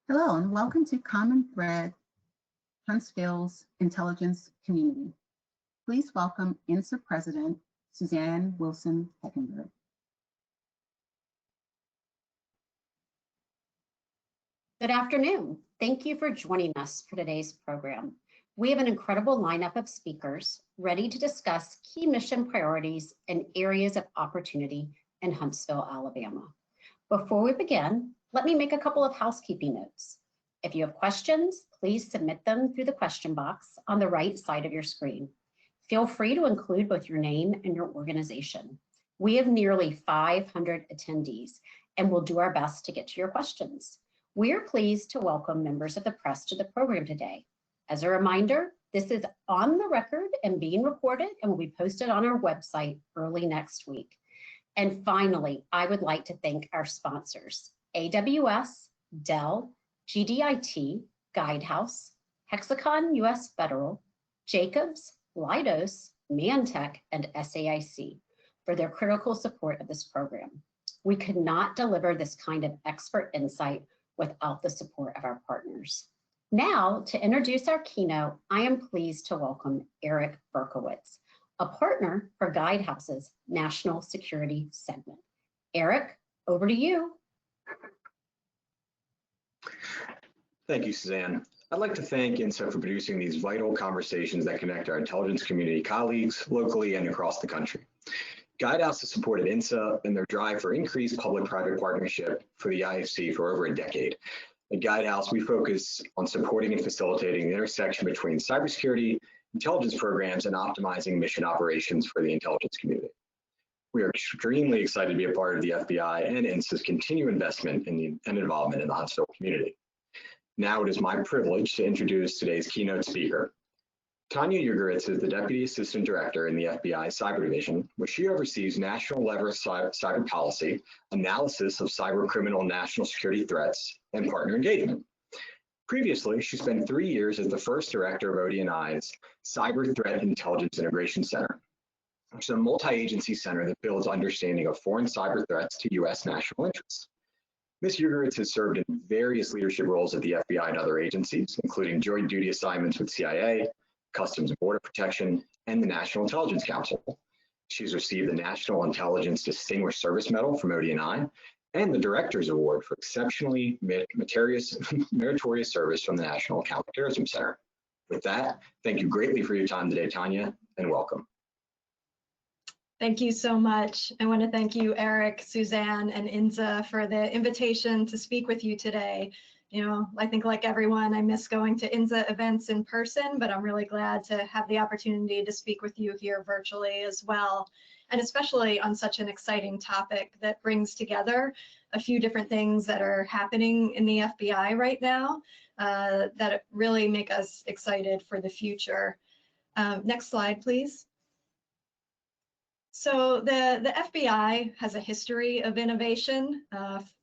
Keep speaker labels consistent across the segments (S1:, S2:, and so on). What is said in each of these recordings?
S1: Hello and welcome to Common Thread, Huntsville's intelligence community. Please welcome INSA President, Suzanne Wilson-Heckenberg.
S2: Good afternoon. Thank you for joining us for today's program. We have an incredible lineup of speakers ready to discuss key mission priorities and areas of opportunity in Huntsville, Alabama. Before we begin, let me make a couple of housekeeping notes. If you have questions, please submit them through the question box on the right side of your screen. Feel free to include both your name and your organization. We have nearly 500 attendees and we'll do our best to get to your questions. We are pleased to welcome members of the press to the program today. As a reminder, this is on the record and being recorded and will be posted on our website early next week. And finally, I would like to thank our sponsors, AWS, Dell, GDIT, Guidehouse, Hexacon US Federal, Jacobs, Leidos, Mantech, and SAIC for their critical support of this program. We could not deliver this kind of expert insight without the support of our partners. Now, to introduce our keynote, I am pleased to welcome Eric Berkowitz, a partner for Guidehouse's National Security segment. Eric, over to you.
S3: Thank you, Suzanne. I'd like to thank INSA for producing these vital conversations that connect our intelligence community colleagues locally and across the country. Guidehouse has supported INSA in their drive for increased public-private partnership for the IFC for over a decade. At Guidehouse, we focus on supporting and facilitating the intersection between cybersecurity, intelligence programs, and optimizing mission operations for the intelligence community. We are extremely excited to be a part of the FBI and INSA's continued investment and involvement in the Huntsville community. Now it is my privilege to introduce today's keynote speaker. Tanya Ugeritz is the Deputy Assistant Director in the FBI Cyber Division, where she oversees national level cyber policy, analysis of cyber criminal national security threats, and partner engagement. Previously, she spent 3 years as the first director of ODNI's Cyber Threat Intelligence Integration Center, which is a multi-agency center that builds understanding of foreign cyber threats to U.S. national interests. Ms. Ugeritz has served in various leadership roles at the FBI and other agencies, including joint duty assignments with CIA, Customs and Border Protection, and the National Intelligence Council. She's received the National Intelligence Distinguished Service Medal from ODNI and the Director's Award for exceptionally meritorious service from the National Counterterrorism Center. With that, thank you greatly for your time today, Tanya, and welcome.
S4: Thank you so much. I want to thank you, Eric, Suzanne, and INSA for the invitation to speak with you today. You know, I think like everyone, I miss going to INSA events in person, but I'm really glad to have the opportunity to speak with you here virtually as well, and especially on such an exciting topic that brings together a few different things that are happening in the FBI right now that really make us excited for the future. Next slide, please. So the FBI has a history of innovation,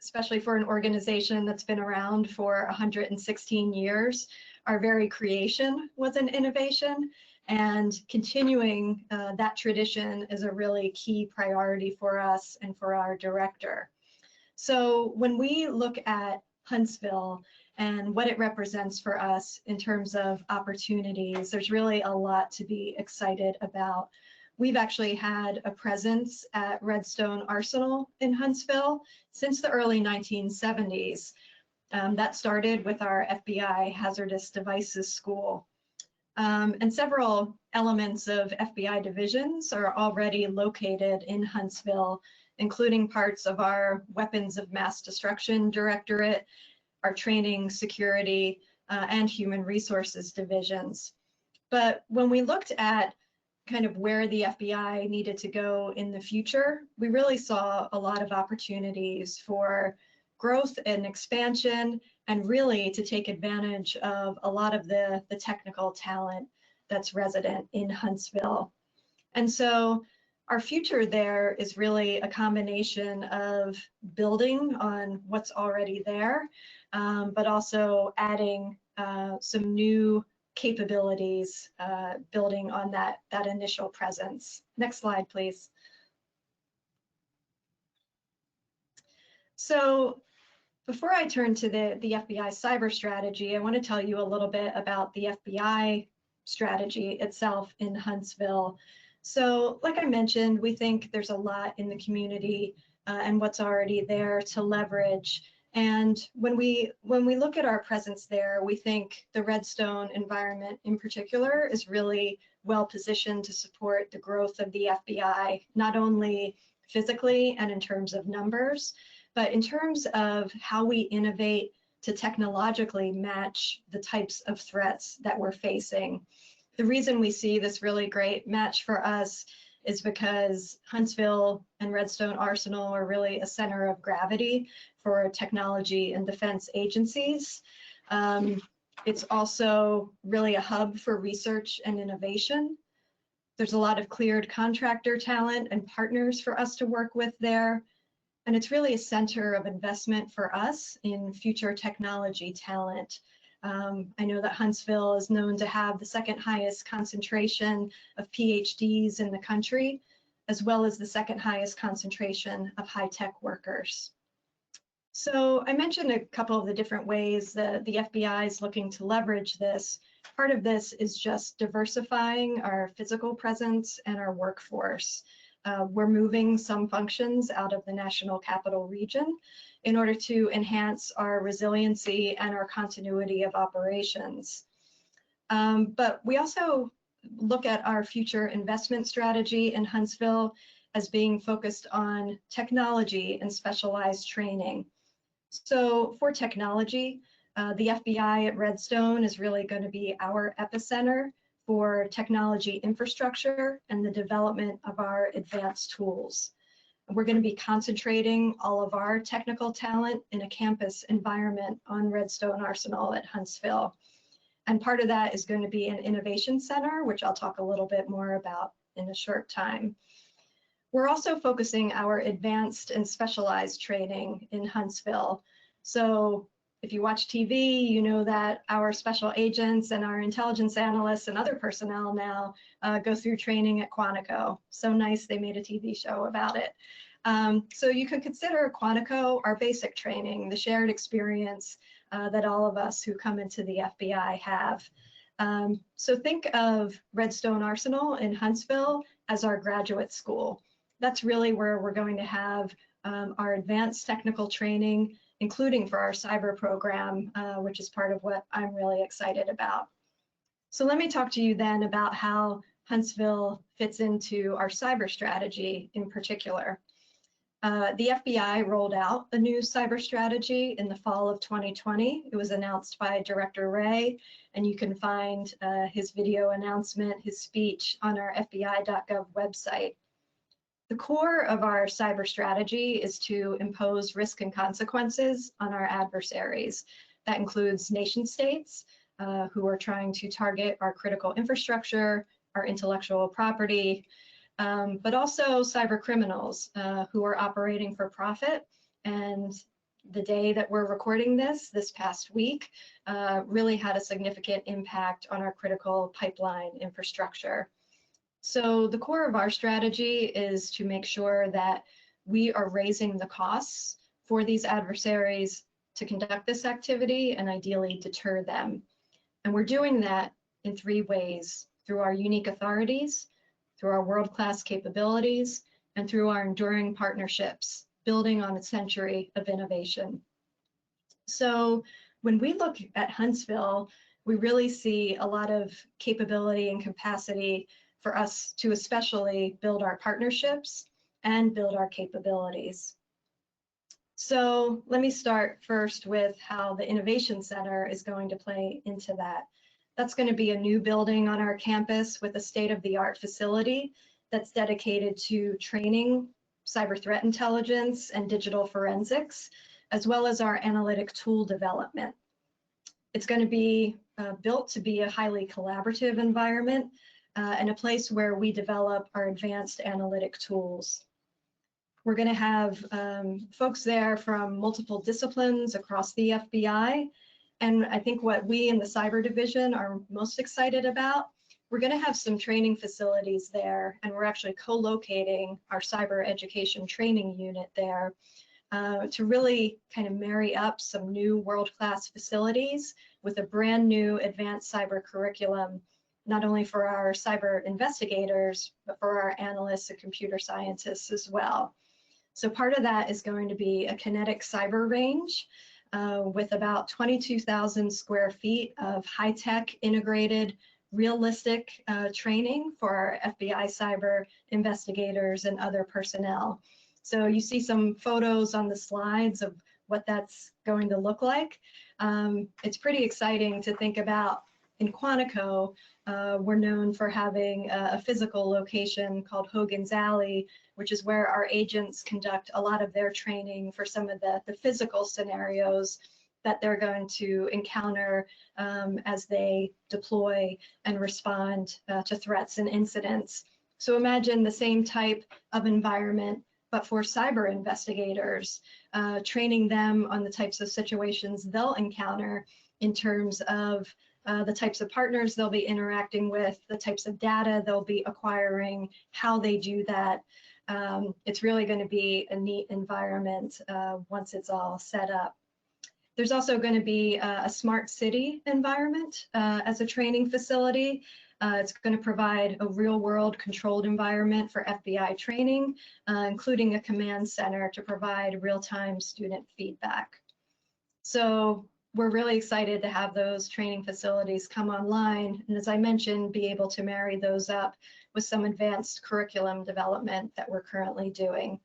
S4: especially for an organization that's been around for 116 years. Our very creation was an innovation, and continuing that tradition is a really key priority for us and for our director. So when we look at Huntsville and what it represents for us in terms of opportunities, there's really a lot to be excited about. We've actually had a presence at Redstone Arsenal in Huntsville since the early 1970s. That started with our FBI Hazardous Devices School. And several elements of FBI divisions are already located in Huntsville, including parts of our Weapons of Mass Destruction Directorate, our Training, Security, and Human Resources divisions. But when we looked at kind of where the FBI needed to go in the future, we really saw a lot of opportunities for growth and expansion, and really to take advantage of a lot of the technical talent that's resident in Huntsville. And so our future there is really a combination of building on what's already there, but also adding some new capabilities, building on that initial presence. Next slide, please. So Before I turn to the FBI cyber strategy, I want to tell you a little bit about the FBI strategy itself in Huntsville. So like I mentioned, we think there's a lot in the community and what's already there to leverage. And when we look at our presence there, we think the Redstone environment in particular is really well positioned to support the growth of the FBI, not only physically and in terms of numbers, but in terms of how we innovate to technologically match the types of threats that we're facing. The reason we see this really great match for us is because Huntsville and Redstone Arsenal are really a center of gravity for technology and defense agencies. It's also really a hub for research and innovation. There's a lot of cleared contractor talent and partners for us to work with there. And it's really a center of investment for us in future technology talent. I know that Huntsville is known to have the second highest concentration of PhDs in the country, as well as the second highest concentration of high-tech workers. So I mentioned a couple of the different ways that the FBI is looking to leverage this. Part of this is just diversifying our physical presence and our workforce. We're moving some functions out of the National Capital Region in order to enhance our resiliency and our continuity of operations. But we also look at our future investment strategy in Huntsville as being focused on technology and specialized training. So for technology, the FBI at Redstone is really going to be our epicenter for technology infrastructure and the development of our advanced tools. We're going to be concentrating all of our technical talent in a campus environment on Redstone Arsenal at Huntsville. And part of that is going to be an innovation center, which I'll talk a little bit more about in a short time. We're also focusing our advanced and specialized training in Huntsville. So if you watch TV, you know that our special agents and our intelligence analysts and other personnel now go through training at Quantico. So nice, they made a TV show about it. So you could consider Quantico our basic training, the shared experience that all of us who come into the FBI have. So think of Redstone Arsenal in Huntsville as our graduate school. That's really where we're going to have our advanced technical training, including for our cyber program, which is part of what I'm really excited about. So let me talk to you then about how Huntsville fits into our cyber strategy in particular. The FBI rolled out a new cyber strategy in the fall of 2020. It was announced by Director Wray, and you can find his video announcement, his speech on our FBI.gov website. The core of our cyber strategy is to impose risk and consequences on our adversaries. That includes nation states who are trying to target our critical infrastructure, our intellectual property, but also cyber criminals who are operating for profit. And the day that we're recording this past week, really had a significant impact on our critical pipeline infrastructure. So the core of our strategy is to make sure that we are raising the costs for these adversaries to conduct this activity and ideally deter them. And we're doing that in three ways: through our unique authorities, through our world-class capabilities, and through our enduring partnerships, building on a century of innovation. So when we look at Huntsville, we really see a lot of capability and capacity for us to especially build our partnerships and build our capabilities. So let me start first with how the Innovation Center is going to play into that. That's going to be a new building on our campus with a state-of-the-art facility that's dedicated to training cyber threat intelligence and digital forensics, as well as our analytic tool development. It's going to be built to be a highly collaborative environment and a place where we develop our advanced analytic tools. We're going to have folks there from multiple disciplines across the FBI. And I think what we in the cyber division are most excited about, we're going to have some training facilities there, and we're actually co-locating our cyber education training unit there. to really kind of marry up some new world-class facilities with a brand new advanced cyber curriculum, not only for our cyber investigators, but for our analysts and computer scientists as well. So part of that is going to be a kinetic cyber range with about 22,000 square feet of high-tech integrated realistic training for our FBI cyber investigators and other personnel. So you see some photos on the slides of what that's going to look like. It's pretty exciting to think about. In Quantico, we're known for having a physical location called Hogan's Alley, which is where our agents conduct a lot of their training for some of the physical scenarios that they're going to encounter as they deploy and respond to threats and incidents. So imagine the same type of environment, but for cyber investigators, training them on the types of situations they'll encounter in terms of the types of partners they'll be interacting with, the types of data they'll be acquiring, how they do that. It's really going to be a neat environment once it's all set up. There's also going to be a smart city environment as a training facility. It's going to provide a real-world controlled environment for FBI training, including a command center to provide real-time student feedback. So we're really excited to have those training facilities come online, and as I mentioned, be able to marry those up with some advanced curriculum development that we're currently doing.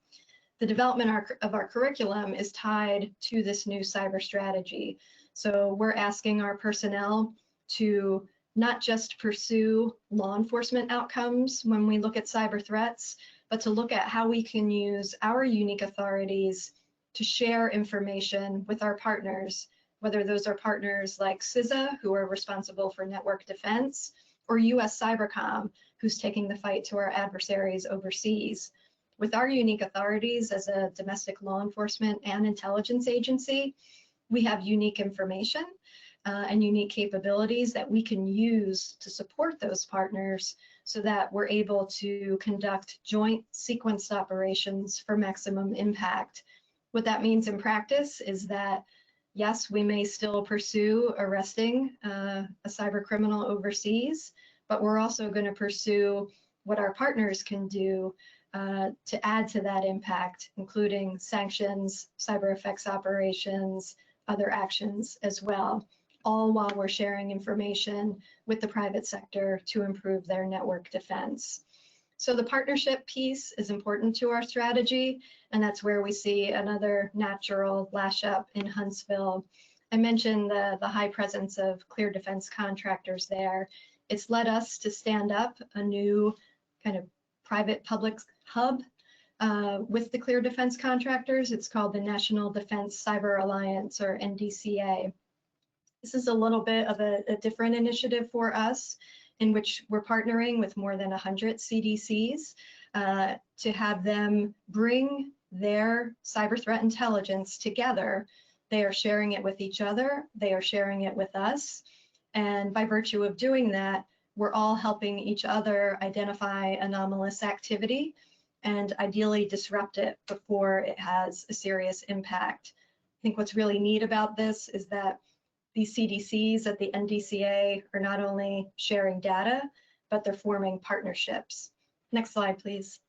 S4: The development of our curriculum is tied to this new cyber strategy. So we're asking our personnel to not just pursue law enforcement outcomes when we look at cyber threats, but to look at how we can use our unique authorities to share information with our partners, whether those are partners like CISA, who are responsible for network defense, or US Cybercom, who's taking the fight to our adversaries overseas. With our unique authorities as a domestic law enforcement and intelligence agency, we have unique information and unique capabilities that we can use to support those partners so that we're able to conduct joint sequenced operations for maximum impact. What that means in practice is that, yes, we may still pursue arresting a cyber criminal overseas, but we're also going to pursue what our partners can do to add to that impact, including sanctions, cyber effects operations, other actions as well, all while we're sharing information with the private sector to improve their network defense. So the partnership piece is important to our strategy, and that's where we see another natural lash up in Huntsville. I mentioned the high presence of clear defense contractors there. It's led us to stand up a new kind of private-public hub with the clear defense contractors. It's called the National Defense Cyber Alliance, or NDCA. This is a little bit of a different initiative for us, in which we're partnering with more than 100 CDCs to have them bring their cyber threat intelligence together. They are sharing it with each other, they are sharing it with us, and by virtue of doing that, we're all helping each other identify anomalous activity and ideally disrupt it before it has a serious impact. I think what's really neat about this is that these CDCs at the NDCA are not only sharing data, but they're forming partnerships. Next slide, please.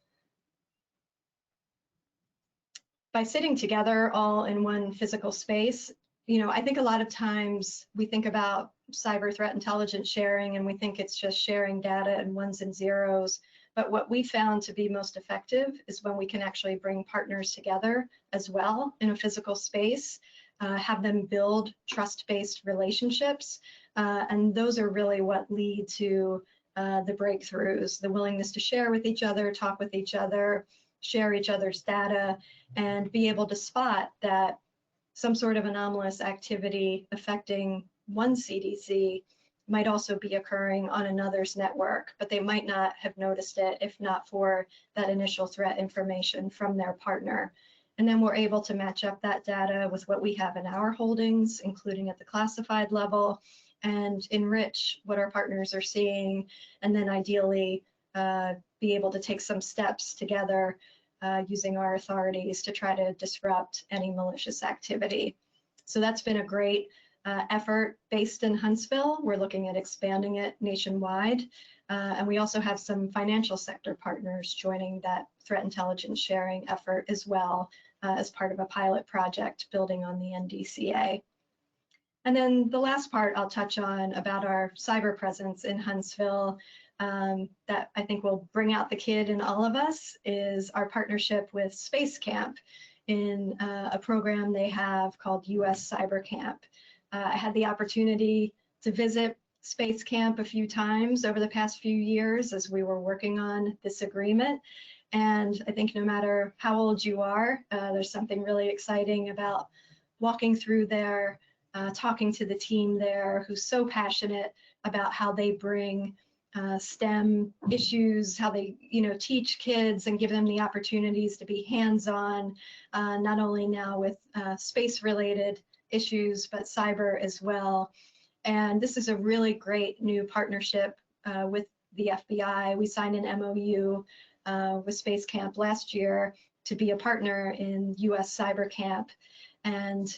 S4: By sitting together all in one physical space, I think a lot of times we think about cyber threat intelligence sharing and we think it's just sharing data and ones and zeros. But what we found to be most effective is when we can actually bring partners together as well in a physical space, have them build trust-based relationships. And those are really what lead to the breakthroughs, the willingness to share with each other, talk with each other, share each other's data, and be able to spot that some sort of anomalous activity affecting one CDC might also be occurring on another's network, but they might not have noticed it if not for that initial threat information from their partner. And then we're able to match up that data with what we have in our holdings, including at the classified level, and enrich what our partners are seeing, and then ideally be able to take some steps together using our authorities to try to disrupt any malicious activity. So that's been a great effort based in Huntsville. We're looking at expanding it nationwide. And we also have some financial sector partners joining that threat intelligence sharing effort as well, as part of a pilot project building on the NDCA. And then the last part I'll touch on about our cyber presence in Huntsville that I think will bring out the kid in all of us is our partnership with Space Camp in a program they have called US Cyber Camp. I had the opportunity to visit Space Camp a few times over the past few years as we were working on this agreement. And I think no matter how old you are, there's something really exciting about walking through there, talking to the team there who's so passionate about how they bring STEM issues, how they teach kids and give them the opportunities to be hands-on, not only now with space-related issues, but cyber as well. And this is a really great new partnership with the FBI. We signed an MOU with Space Camp last year to be a partner in US Cyber Camp. And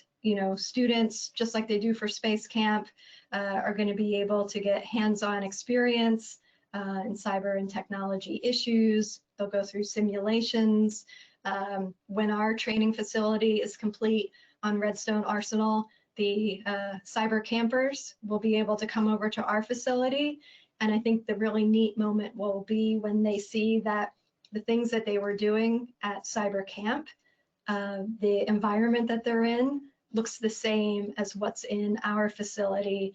S4: students, just like they do for Space Camp, are going to be able to get hands-on experience in cyber and technology issues. They'll go through simulations. When our training facility is complete on Redstone Arsenal, the cyber campers will be able to come over to our facility. And I think the really neat moment will be when they see that the things that they were doing at Cyber Camp, the environment that they're in looks the same as what's in our facility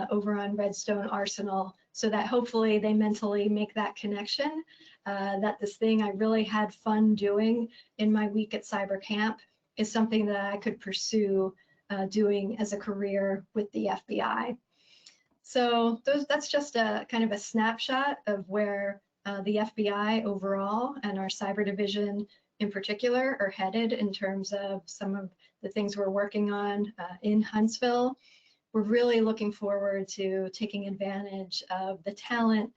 S4: over on Redstone Arsenal, so that hopefully they mentally make that connection, that this thing I really had fun doing in my week at Cyber Camp is something that I could pursue doing as a career with the FBI. So that's just a kind of a snapshot of where the FBI overall and our cyber division in particular are headed in terms of some of the things we're working on in Huntsville. We're really looking forward to taking advantage of the talent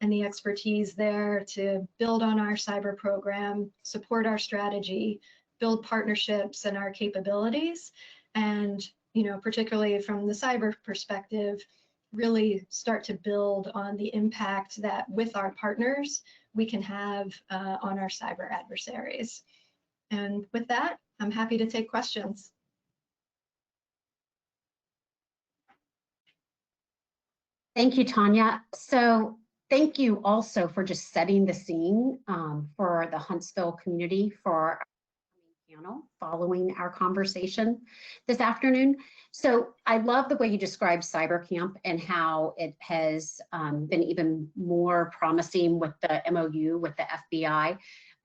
S4: and the expertise there to build on our cyber program, support our strategy, build partnerships and our capabilities, and particularly from the cyber perspective, really start to build on the impact that with our partners we can have on our cyber adversaries. And with that, I'm happy to take questions.
S2: Thank you, Tanya. So thank you also for just setting the scene for the Huntsville community for our panel following our conversation this afternoon. So I love the way you described Cyber Camp and how it has been even more promising with the MOU with the FBI.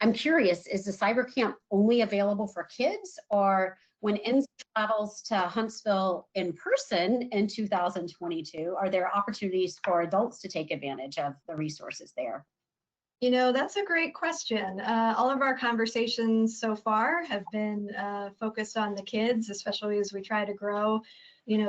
S2: I'm curious, is the Cyber Camp only available for kids, or when INSA travels to Huntsville in person in 2022, are there opportunities for adults to take advantage of the resources there?
S4: That's a great question. All of our conversations so far have been focused on the kids, especially as we try to grow,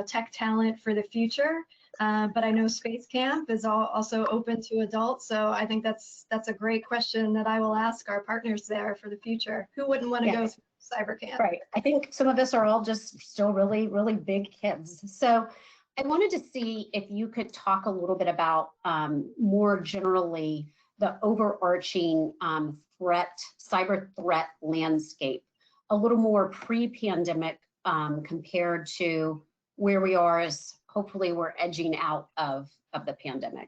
S4: tech talent for the future. But I know Space Camp is also open to adults. So I think that's a great question that I will ask our partners there for the future. Who wouldn't want to go through Cyber Camp?
S2: Right. I think some of us are all just still really, really big kids. So I wanted to see if you could talk a little bit about more generally the overarching cyber threat landscape, a little more pre-pandemic compared to where we are as hopefully we're edging out of the pandemic.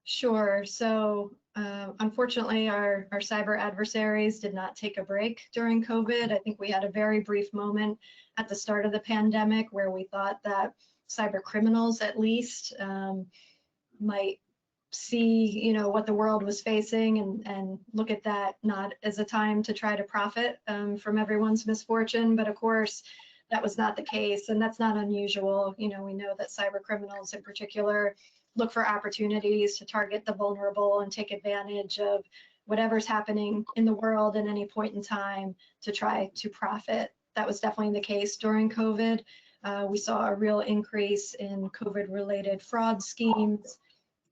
S4: Sure. So unfortunately, our cyber adversaries did not take a break during COVID. I think we had a very brief moment at the start of the pandemic where we thought that cyber criminals at least might see what the world was facing and look at that not as a time to try to profit from everyone's misfortune, but of course that was not the case, and that's not unusual. We know that cyber criminals in particular look for opportunities to target the vulnerable and take advantage of whatever's happening in the world at any point in time to try to profit. That was definitely the case during COVID. We saw a real increase in COVID-related fraud schemes,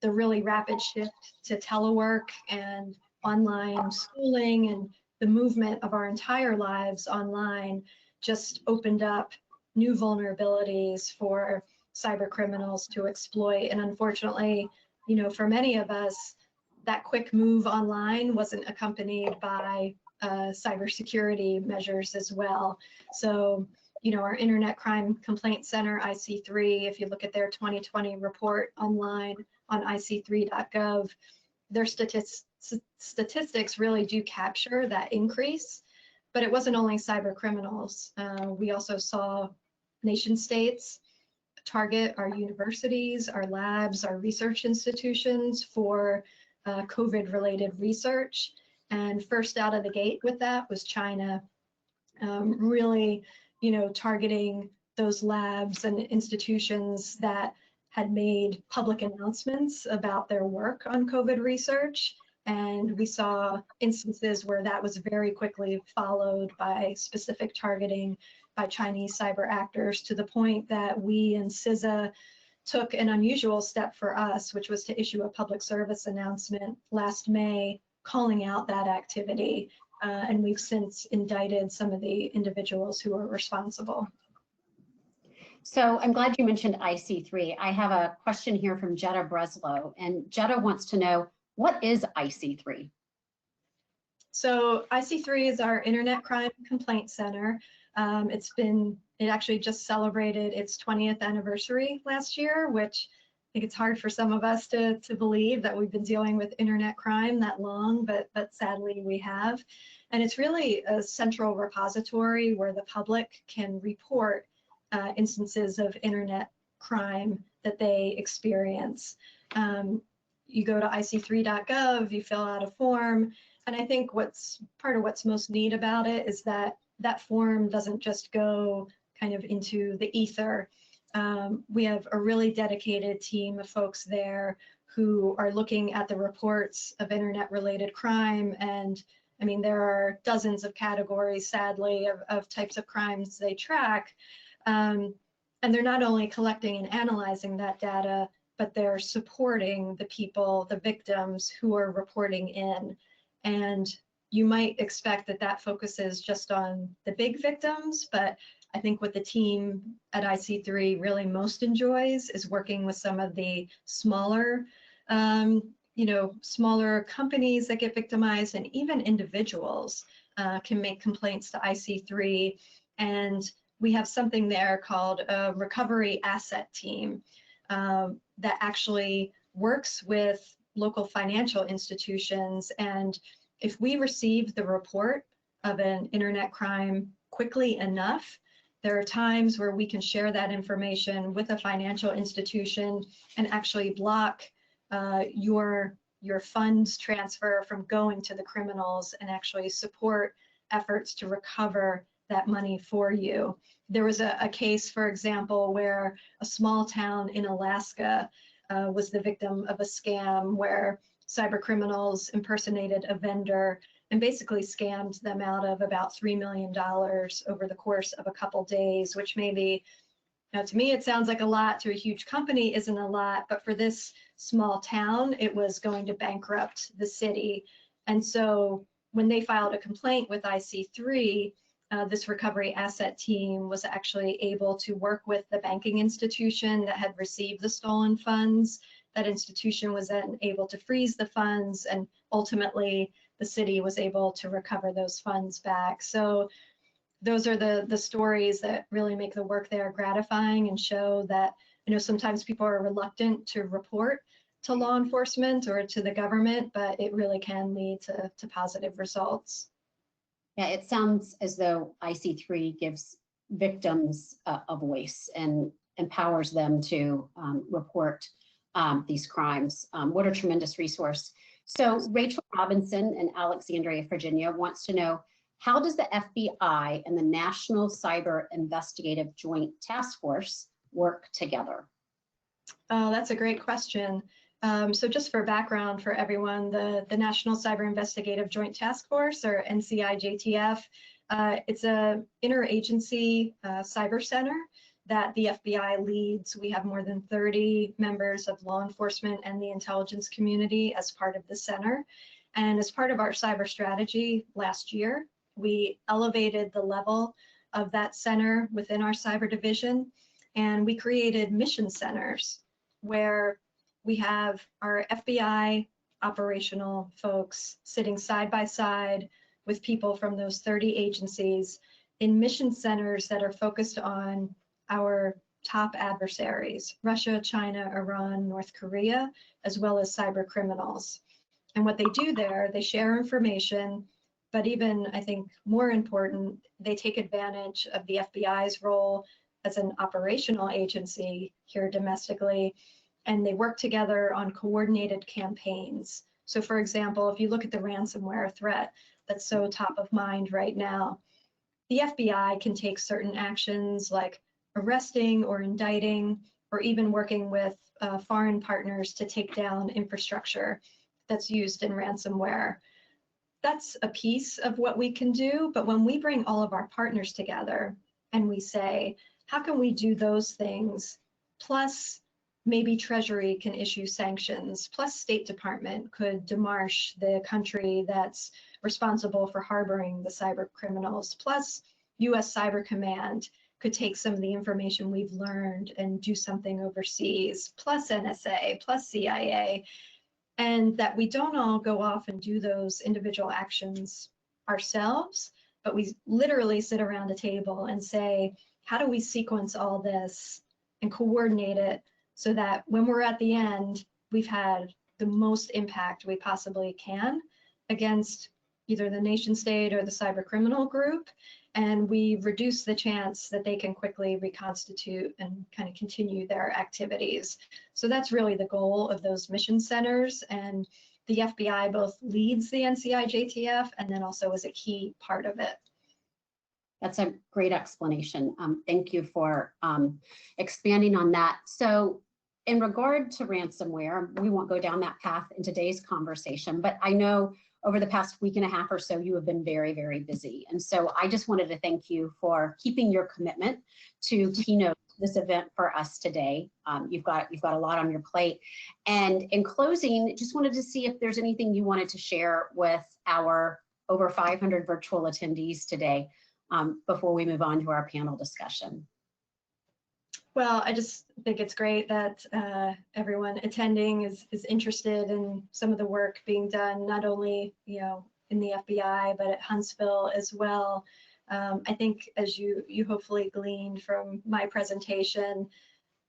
S4: the really rapid shift to telework and online schooling and the movement of our entire lives online just opened up new vulnerabilities for cyber criminals to exploit. And unfortunately, for many of us, that quick move online wasn't accompanied by cybersecurity measures as well. So, our Internet Crime Complaint Center, IC3, if you look at their 2020 report online on ic3.gov, their statistics really do capture that increase. But it wasn't only cyber criminals. We also saw nation states target our universities, our labs, our research institutions for COVID-related research. And first out of the gate with that was China, really, targeting those labs and institutions that had made public announcements about their work on COVID research. And we saw instances where that was very quickly followed by specific targeting by Chinese cyber actors, to the point that we and CISA took an unusual step for us, which was to issue a public service announcement last May calling out that activity. And we've since indicted some of the individuals who are responsible.
S2: So I'm glad you mentioned IC3. I have a question here from Jetta Breslow, and Jetta wants to know, what is IC3?
S4: So IC3 is our Internet Crime Complaint Center. It actually just celebrated its 20th anniversary last year, which I think it's hard for some of us to believe that we've been dealing with internet crime that long, but sadly we have. And it's really a central repository where the public can report instances of internet crime that they experience. You go to ic3.gov, you fill out a form, and I think what's most neat about it is that that form doesn't just go kind of into the ether. We have a really dedicated team of folks there who are looking at the reports of internet-related crime. And I mean, there are dozens of categories, sadly, of types of crimes they track. And they're not only collecting and analyzing that data, but they're supporting the people, the victims who are reporting in. And you might expect that that focuses just on the big victims, but I think what the team at IC3 really most enjoys is working with some of the smaller, smaller companies that get victimized, and even individuals can make complaints to IC3. And we have something there called a recovery asset team that actually works with local financial institutions. And if we receive the report of an internet crime quickly enough, there are times where we can share that information with a financial institution and actually block your funds transfer from going to the criminals, and actually support efforts to recover that money for you. There was a case, for example, where a small town in Alaska was the victim of a scam where cyber criminals impersonated a vendor and basically scammed them out of about $3 million over the course of a couple days, which maybe, to me, it sounds like a lot. To a huge company, isn't a lot, but for this small town, it was going to bankrupt the city. And so when they filed a complaint with IC3, this recovery asset team was actually able to work with the banking institution that had received the stolen funds. That institution was then able to freeze the funds, and ultimately the city was able to recover those funds back. So those are the stories that really make the work there gratifying and show that, sometimes people are reluctant to report to law enforcement or to the government, but it really can lead to positive results.
S2: Yeah, it sounds as though IC3 gives victims a voice and empowers them to report these crimes. What a tremendous resource. So Rachel Robinson in Alexandria, Virginia wants to know, how does the FBI and the National Cyber Investigative Joint Task Force work together?
S4: Oh, that's a great question. So just for background for everyone, the National Cyber Investigative Joint Task Force, or NCIJTF, it's a interagency cyber center that the FBI leads. We have more than 30 members of law enforcement and the intelligence community as part of the center. And as part of our cyber strategy last year, we elevated the level of that center within our cyber division, and we created mission centers where we have our FBI operational folks sitting side by side with people from those 30 agencies in mission centers that are focused on our top adversaries, Russia, China, Iran, North Korea, as well as cyber criminals. And what they do there, they share information, but even, I think, more important, they take advantage of the FBI's role as an operational agency here domestically, and they work together on coordinated campaigns. So for example, if you look at the ransomware threat that's so top of mind right now, the FBI can take certain actions like arresting or indicting, or even working with foreign partners to take down infrastructure that's used in ransomware. That's a piece of what we can do, but when we bring all of our partners together and we say, how can we do those things, plus maybe Treasury can issue sanctions, plus State Department could demarche the country that's responsible for harboring the cyber criminals, plus US Cyber Command could take some of the information we've learned and do something overseas, plus NSA, plus CIA, and that we don't all go off and do those individual actions ourselves, but we literally sit around a table and say, how do we sequence all this and coordinate it so that when we're at the end, we've had the most impact we possibly can against either the nation state or the cyber criminal group, and we reduce the chance that they can quickly reconstitute and kind of continue their activities. So that's really the goal of those mission centers, and the FBI both leads the NCI-JTF and then also is a key part of it.
S2: That's a great explanation. Thank you for expanding on that. So in regard to ransomware, we won't go down that path in today's conversation, but I know over the past week and a half or so, you have been very, very busy. And so I just wanted to thank you for keeping your commitment to Keynote this event for us today. You've got a lot on your plate. And in closing, just wanted to see if there's anything you wanted to share with our over 500 virtual attendees today before we move on to our panel discussion.
S4: Well, I just think it's great that everyone attending is interested in some of the work being done, not only in the FBI, but at Huntsville as well. I think as you hopefully gleaned from my presentation,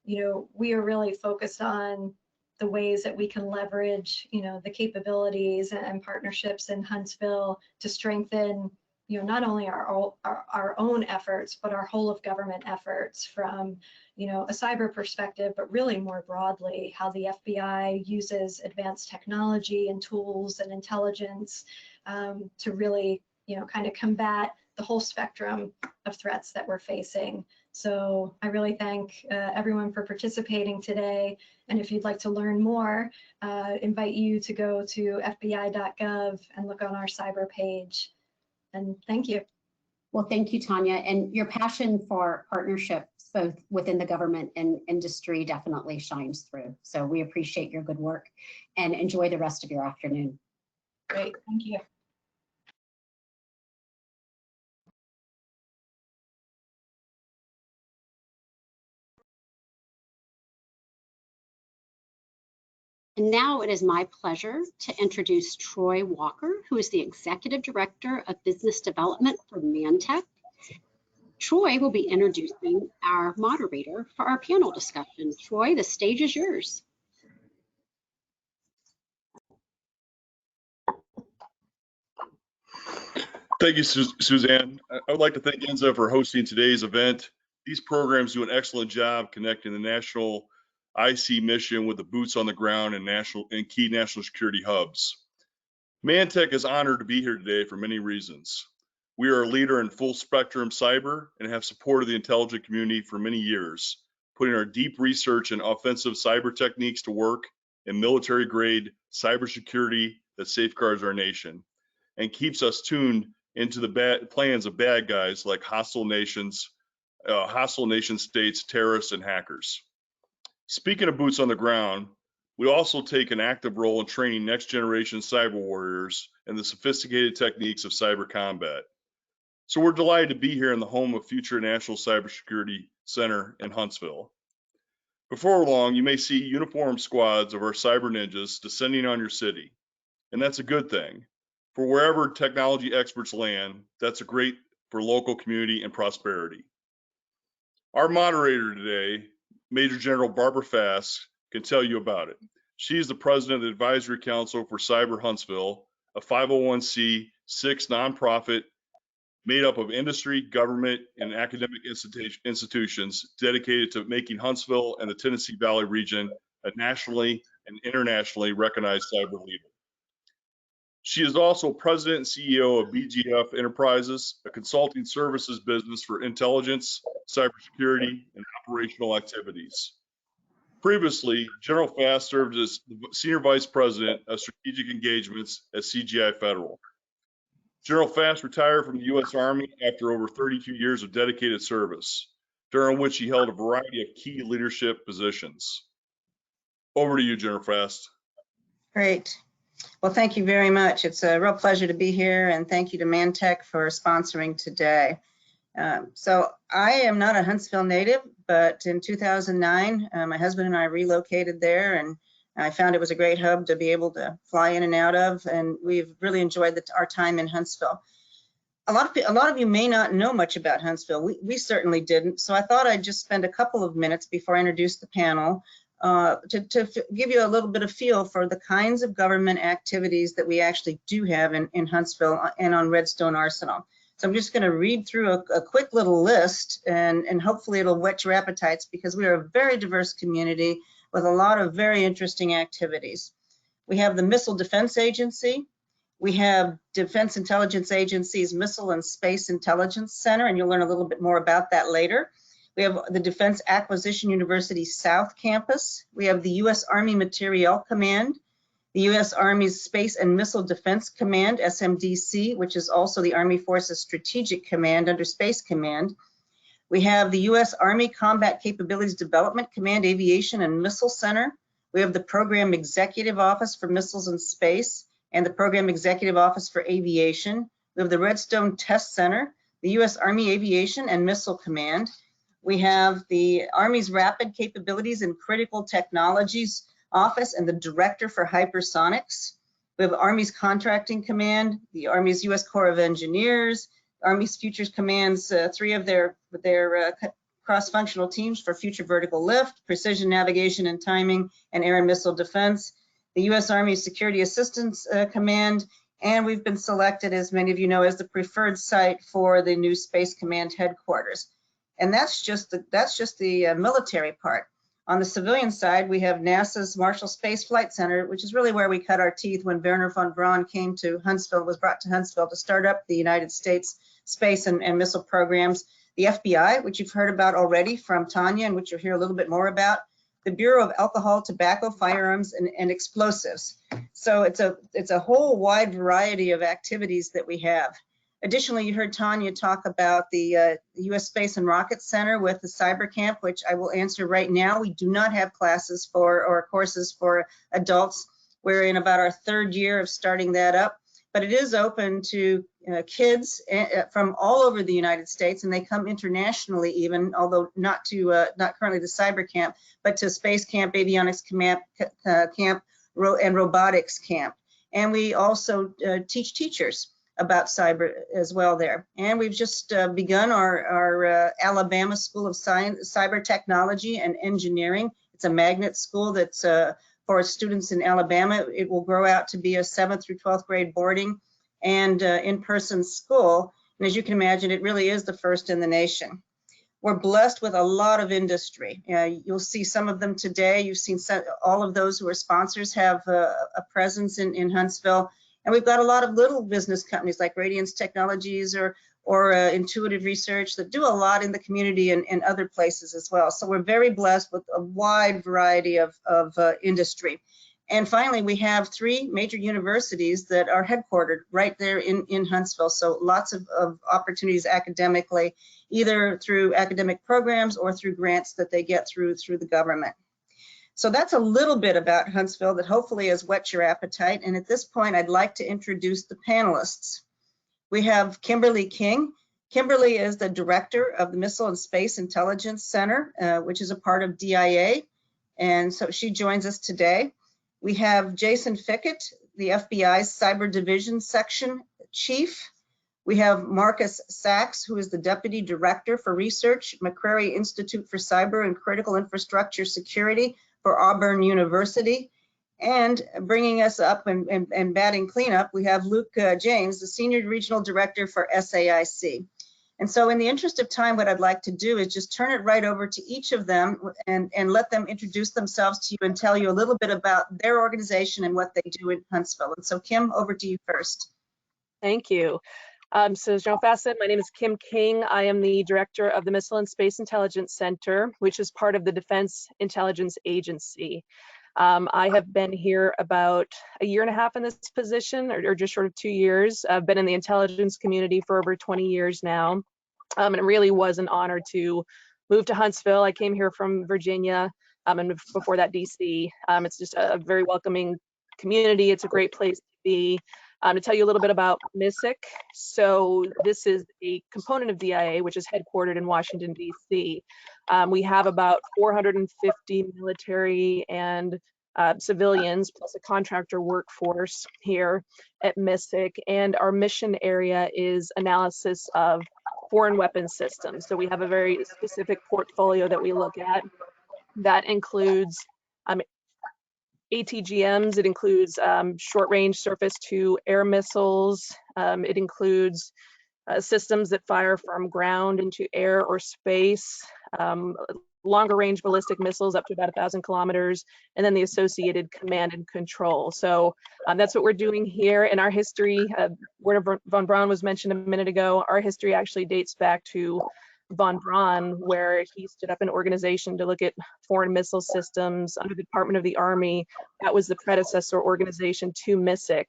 S4: we are really focused on the ways that we can leverage, the capabilities and partnerships in Huntsville to strengthen, not only our own efforts, but our whole of government efforts from, a cyber perspective, but really more broadly, how the FBI uses advanced technology and tools and intelligence to really, kind of combat the whole spectrum of threats that we're facing. So I really thank everyone for participating today. And if you'd like to learn more, invite you to go to fbi.gov and look on our cyber page. And thank you.
S2: Well, thank you, Tanya. And your passion for partnerships, both within the government and industry, definitely shines through. So we appreciate your good work and enjoy the rest of your afternoon.
S4: Great, thank you.
S2: And now it is my pleasure to introduce Troy Walker, who is the Executive Director of Business Development for Mantech. Troy will be introducing our moderator for our panel discussion. Troy, the stage is yours.
S5: Thank you, Suzanne. I would like to thank INSA for hosting today's event. These programs do an excellent job connecting the national IC mission with the boots on the ground and key national security hubs. Mantech is honored to be here today for many reasons. We are a leader in full spectrum cyber and have supported the intelligence community for many years, putting our deep research in offensive cyber techniques to work in military grade cybersecurity that safeguards our nation and keeps us tuned into the plans of bad guys like hostile nation states, terrorists, and hackers. Speaking of boots on the ground, We also take an active role in training next generation cyber warriors and the sophisticated techniques of cyber combat. So we're delighted to be here in the home of Future National Cybersecurity Center in Huntsville. Before long, you may see uniformed squads of our cyber ninjas descending on your city, and that's a good thing. For wherever technology experts land, that's great for local community and prosperity. Our moderator today, Major General Barbara Fass, can tell you about it. She is the president of the Advisory Council for Cyber Huntsville, a 501c6 nonprofit made up of industry, government, and academic institutions dedicated to making Huntsville and the Tennessee Valley region a nationally and internationally recognized cyber leader. She is also president and CEO of BGF Enterprises, a consulting services business for intelligence, cybersecurity, and operational activities. Previously, General Fass served as the Senior Vice President of Strategic Engagements at CGI Federal. General Fass retired from the U.S. Army after over 32 years of dedicated service, during which he held a variety of key leadership positions. Over to you, General Fass.
S6: Great. Well, thank you very much. It's a real pleasure to be here, and thank you to Mantech for sponsoring today. So I am not a Huntsville native, but in 2009, my husband and I relocated there, and I found it was a great hub to be able to fly in and out of, and we've really enjoyed our time in Huntsville. A lot of you may not know much about Huntsville. We certainly didn't, so I thought I'd just spend a couple of minutes before I introduce the panel to give you a little bit of feel for the kinds of government activities that we actually do have in Huntsville and on Redstone Arsenal. So I'm just going to read through a quick little list, and hopefully it'll whet your appetites, because we are a very diverse community with a lot of very interesting activities. We have the Missile Defense Agency. We have Defense Intelligence Agency's Missile and Space Intelligence Center, and you'll learn a little bit more about that later. We have the Defense Acquisition University South Campus. We have the U.S. Army Materiel Command, the U.S. Army's Space and Missile Defense Command, SMDC, which is also the Army Forces Strategic Command under Space Command. We have the U.S. Army Combat Capabilities Development Command Aviation and Missile Center. We have the Program Executive Office for Missiles and Space and the Program Executive Office for Aviation. We have the Redstone Test Center, the U.S. Army Aviation and Missile Command. We have the Army's Rapid Capabilities and Critical Technologies Office and the Director for Hypersonics. We have Army's Contracting Command, the Army's U.S. Corps of Engineers, Army's Futures Command's 3 of their cross-functional teams for future vertical lift, precision navigation and timing, and air and missile defense, the U.S. Army Security Assistance Command, and we've been selected, as many of you know, as the preferred site for the new Space Command headquarters. And that's just the military part. On the civilian side, we have NASA's Marshall Space Flight Center, which is really where we cut our teeth when Werner von Braun came to Huntsville, was brought to Huntsville to start up the United States space and missile programs. The FBI, which you've heard about already from Tanya, and which you'll hear a little bit more about. The Bureau of Alcohol, Tobacco, Firearms, and Explosives. So it's a whole wide variety of activities that we have. Additionally, you heard Tanya talk about the U.S. Space and Rocket Center with the Cyber Camp, which I will answer right now. We do not have classes or courses for adults. We're in about our 3rd year of starting that up, but it is open to kids from all over the United States, and they come internationally even, although not currently to Cyber Camp, but to Space Camp, Avionics Camp, and Robotics Camp. And we also teach teachers about cyber as well there. And we've just begun our Alabama School of Science, Cyber Technology and Engineering. It's a magnet school that's for students in Alabama. It will grow out to be a 7th through 12th grade boarding and in-person school. And as you can imagine, it really is the first in the nation. We're blessed with a lot of industry. You'll see some of them today. You've seen all of those who are sponsors have a presence in Huntsville. And we've got a lot of little business companies like Radiance Technologies or Intuitive Research that do a lot in the community and other places as well. So we're very blessed with a wide variety of industry. And finally, we have 3 major universities that are headquartered right there in Huntsville. So lots of opportunities academically, either through academic programs or through grants that they get through the government. So that's a little bit about Huntsville that hopefully has whet your appetite. And at this point, I'd like to introduce the panelists. We have Kimberly King. Kimberly is the director of the Missile and Space Intelligence Center, which is a part of DIA. And so she joins us today. We have Jason Fickett, the FBI's Cyber Division Section Chief. We have Marcus Sachs, who is the Deputy Director for Research, McCrary Institute for Cyber and Critical Infrastructure Security for Auburn University. And bringing us up and batting cleanup, we have Luke James, the Senior Regional Director for SAIC. And so in the interest of time, what I'd like to do is just turn it right over to each of them and let them introduce themselves to you and tell you a little bit about their organization and what they do in Huntsville. And so Kim, over to you first.
S7: Thank you. So as Joe Fassett, my name is Kim King. I am the director of the Missile and Space Intelligence Center, which is part of the Defense Intelligence Agency. I have been here about a year and a half in this position, or just short of 2 years. I've been in the intelligence community for over 20 years now. And it really was an honor to move to Huntsville. I came here from Virginia, and before that, DC. It's just a very welcoming community. It's a great place to be. To tell you a little bit about MISIC. So this is a component of DIA, which is headquartered in Washington, DC. We have about 450 military and civilians, plus a contractor workforce here at MISIC. And our mission area is analysis of foreign weapons systems. So we have a very specific portfolio that we look at that includes ATGMs, it includes short-range surface-to-air missiles. It includes systems that fire from ground into air or space, longer-range ballistic missiles up to about 1,000 kilometers, and then the associated command and control. So that's what we're doing here. In our history, Werner von Braun was mentioned a minute ago. Our history actually dates back to von Braun, where he stood up an organization to look at foreign missile systems under the Department of the Army. That was the predecessor organization to MISIC.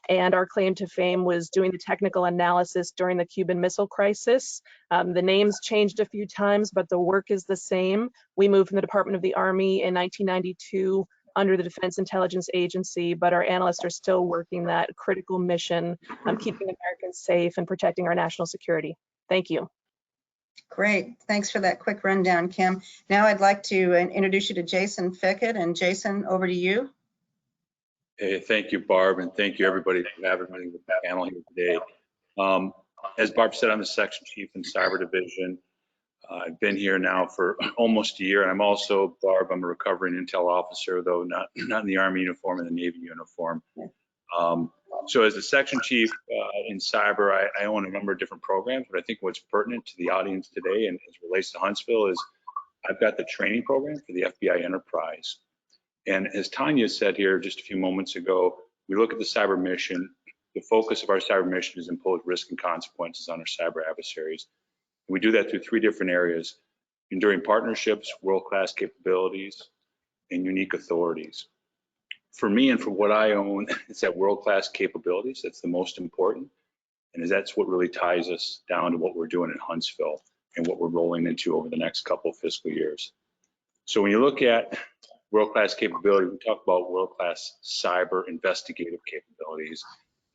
S7: And our claim to fame was doing the technical analysis during the Cuban Missile Crisis. The names changed a few times, but the work is the same. We moved from the Department of the Army in 1992 under the Defense Intelligence Agency, but our analysts are still working that critical mission, keeping Americans safe and protecting our national security. Thank you.
S6: Great, thanks for that quick rundown, Kim. Now I'd like to introduce you to Jason Fickett, and Jason, over to you.
S8: Hey, thank you, Barb, and thank you everybody for having me with the panel here today. As Barb said, I'm the section chief in Cyber Division. I've been here now for almost a year, and I'm also, Barb, I'm a recovering intel officer, though not in the Army uniform, in the Navy uniform. So as the section chief in cyber, I own a number of different programs, but I think what's pertinent to the audience today and as it relates to Huntsville is I've got the training program for the FBI enterprise. And as Tanya said here just a few moments ago, we look at the cyber mission. The focus of our cyber mission is impose risk and consequences on our cyber adversaries. We do that through 3 different areas: enduring partnerships, world-class capabilities, and unique authorities. For me and for what I own, it's that world-class capabilities that's the most important, and that's what really ties us down to what we're doing in Huntsville and what we're rolling into over the next couple of fiscal years. So when you look at world-class capability, we talk about world-class cyber investigative capabilities,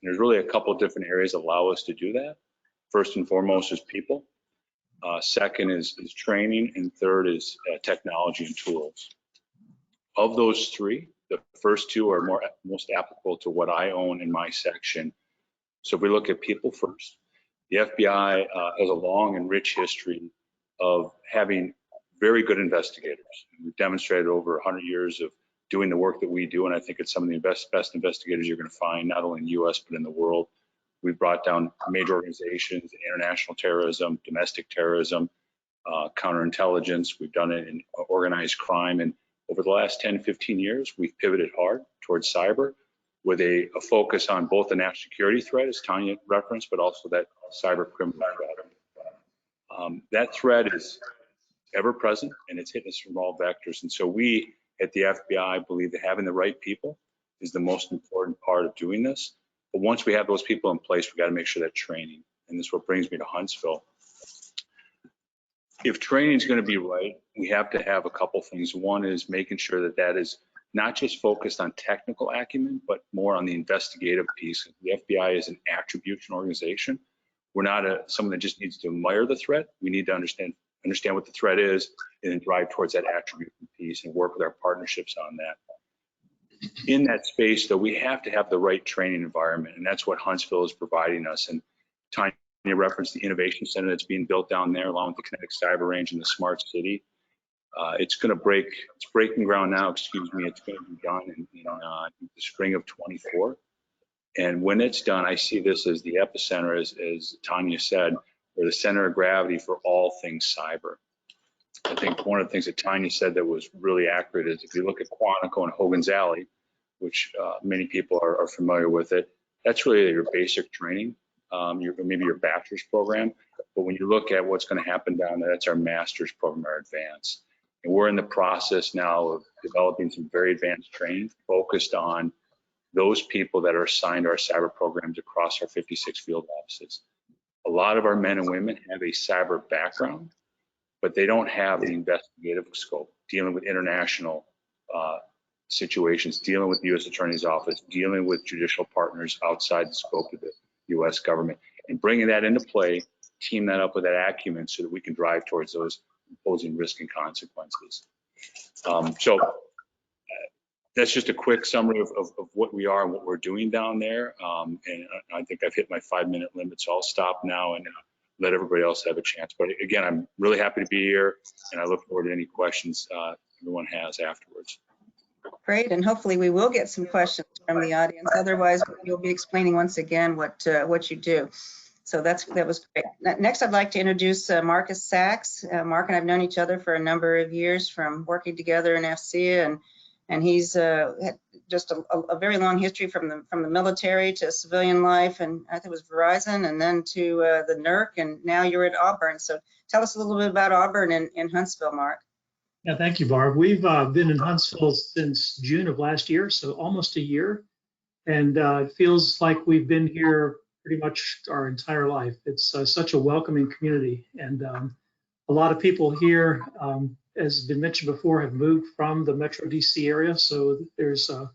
S8: and there's really a couple of different areas that allow us to do that. First and foremost is people. Second is training, and third is technology and tools. Of those 3, the first 2 are most applicable to what I own in my section. So if we look at people first, the FBI has a long and rich history of having very good investigators. We've demonstrated over 100 years of doing the work that we do, and I think it's some of the best investigators you're going to find, not only in the US, but in the world. We've brought down major organizations, international terrorism, domestic terrorism, counterintelligence. We've done it in organized crime. And over the last 10, 15 years, we've pivoted hard towards cyber with a focus on both the national security threat, as Tanya referenced, but also that cyber criminal threat. That threat is ever present, and it's hitting us from all vectors. And so we at the FBI believe that having the right people is the most important part of doing this. But once we have those people in place, we got to make sure that training, and this is what brings me to Huntsville. if training is going to be right, we have to have a couple things. One is making sure that that is not just focused on technical acumen, but more on the investigative piece. The FBI is an attribution organization. We're not someone that just needs to admire the threat. We need to understand what the threat is and then drive towards that attribution piece and work with our partnerships on that. In that space, though, we have to have the right training environment, and that's what Huntsville is providing us. And Tanya referenced the innovation center that's being built down there, along with the kinetic cyber range and the smart city. It's breaking ground now, It's going to be done in the spring of 24. And when it's done, I see this as the epicenter, as Tanya said, or the center of gravity for all things cyber. I think one of the things that Tanya said that was really accurate is if you look at Quantico and Hogan's Alley, which many people are familiar with it, that's really your basic training, maybe your bachelor's program. But when you look at what's going to happen down there, that's our master's program, our advanced. And we're in the process now of developing some very advanced training focused on those people that are assigned to our cyber programs across our 56 field offices. A lot of our men and women have a cyber background, but they don't have the investigative scope, dealing with international situations, dealing with the U.S. Attorney's Office, dealing with judicial partners outside the scope of the U.S. government, and bringing that into play, team that up with that acumen so that we can drive towards those imposing risk and consequences. That's just a quick summary of what we are and what we're doing down there. And I think I've hit my 5-minute limit, so I'll stop now and let everybody else have a chance. But again, I'm really happy to be here, and I look forward to any questions everyone has afterwards.
S6: Great, and hopefully we will get some questions from the audience. Otherwise, you'll be explaining once again what you do. So that was great. Next, I'd like to introduce Marcus Sachs. Mark and I've known each other for a number of years from working together in FCA, and he's had just a very long history from the military to civilian life, and I think it was Verizon, and then to the NERC, and now you're at Auburn. So tell us a little bit about Auburn and Huntsville, Mark.
S9: Yeah, thank you, Barb. We've been in Huntsville since June of last year, so almost a year, and it feels like we've been here pretty much our entire life. It's such a welcoming community, and a lot of people here, as has been mentioned before, have moved from the Metro DC area. So there's a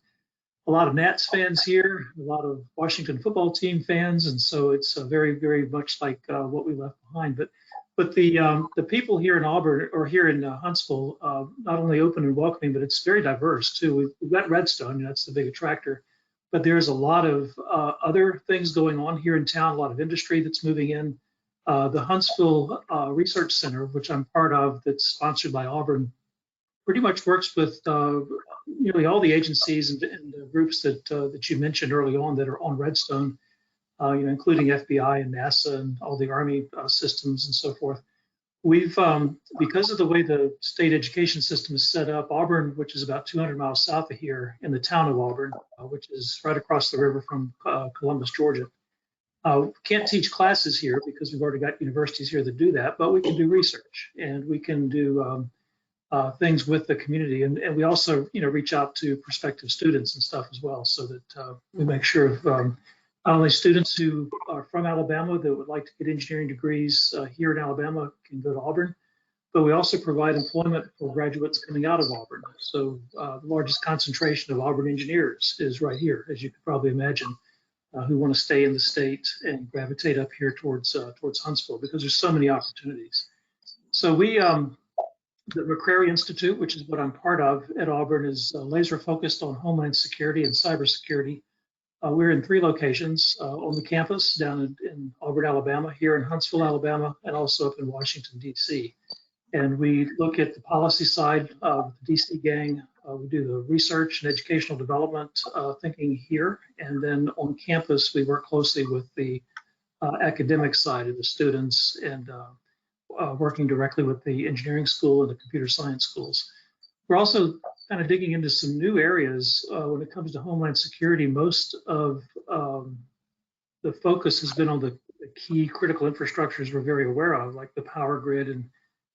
S9: lot of Nats fans here, a lot of Washington football team fans, and so it's very, very much like what we left behind. But the people here in Auburn or here in Huntsville, not only open and welcoming, but it's very diverse too. We've got Redstone, that's the big attractor, but there's a lot of other things going on here in town, a lot of industry that's moving in. The Huntsville Research Center, which I'm part of, that's sponsored by Auburn, pretty much works with nearly all the agencies and the groups that you mentioned early on that are on Redstone, including FBI and NASA and all the Army systems and so forth. We've, because of the way the state education system is set up, Auburn, which is about 200 miles south of here, in the town of Auburn, which is right across the river from Columbus, Georgia. Can't teach classes here because we've already got universities here that do that, but we can do research and we can do things with the community, and we also reach out to prospective students and stuff as well, so that we make sure of not only students who are from Alabama that would like to get engineering degrees here in Alabama can go to Auburn, but we also provide employment for graduates coming out of Auburn. So the largest concentration of Auburn engineers is right here, as you could probably imagine, who want to stay in the state and gravitate up here towards Huntsville because there's so many opportunities. So we, the McCrary Institute, which is what I'm part of at Auburn, is laser focused on Homeland Security and cybersecurity. We're in 3 locations on the campus down in Auburn, Alabama, here in Huntsville, Alabama, and also up in Washington, D.C. And we look at the policy side of the DC gang. We do the research and educational development thinking here. And then on campus, we work closely with the academic side of the students and working directly with the engineering school and the computer science schools. We're also kind of digging into some new areas when it comes to Homeland Security. Most of the focus has been on the key critical infrastructures we're very aware of, like the power grid and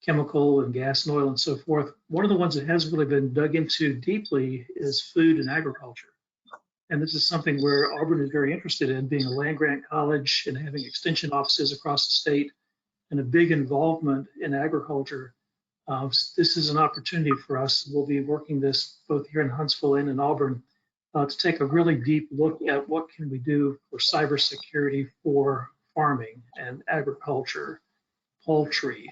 S9: chemical and gas and oil and so forth. One of the ones that hasn't really been dug into deeply is food and agriculture. And this is something where Auburn is very interested in, being a land grant college and having extension offices across the state and a big involvement in agriculture. This is an opportunity for us. We'll be working this both here in Huntsville and in Auburn to take a really deep look at what can we do for cybersecurity for farming and agriculture, poultry,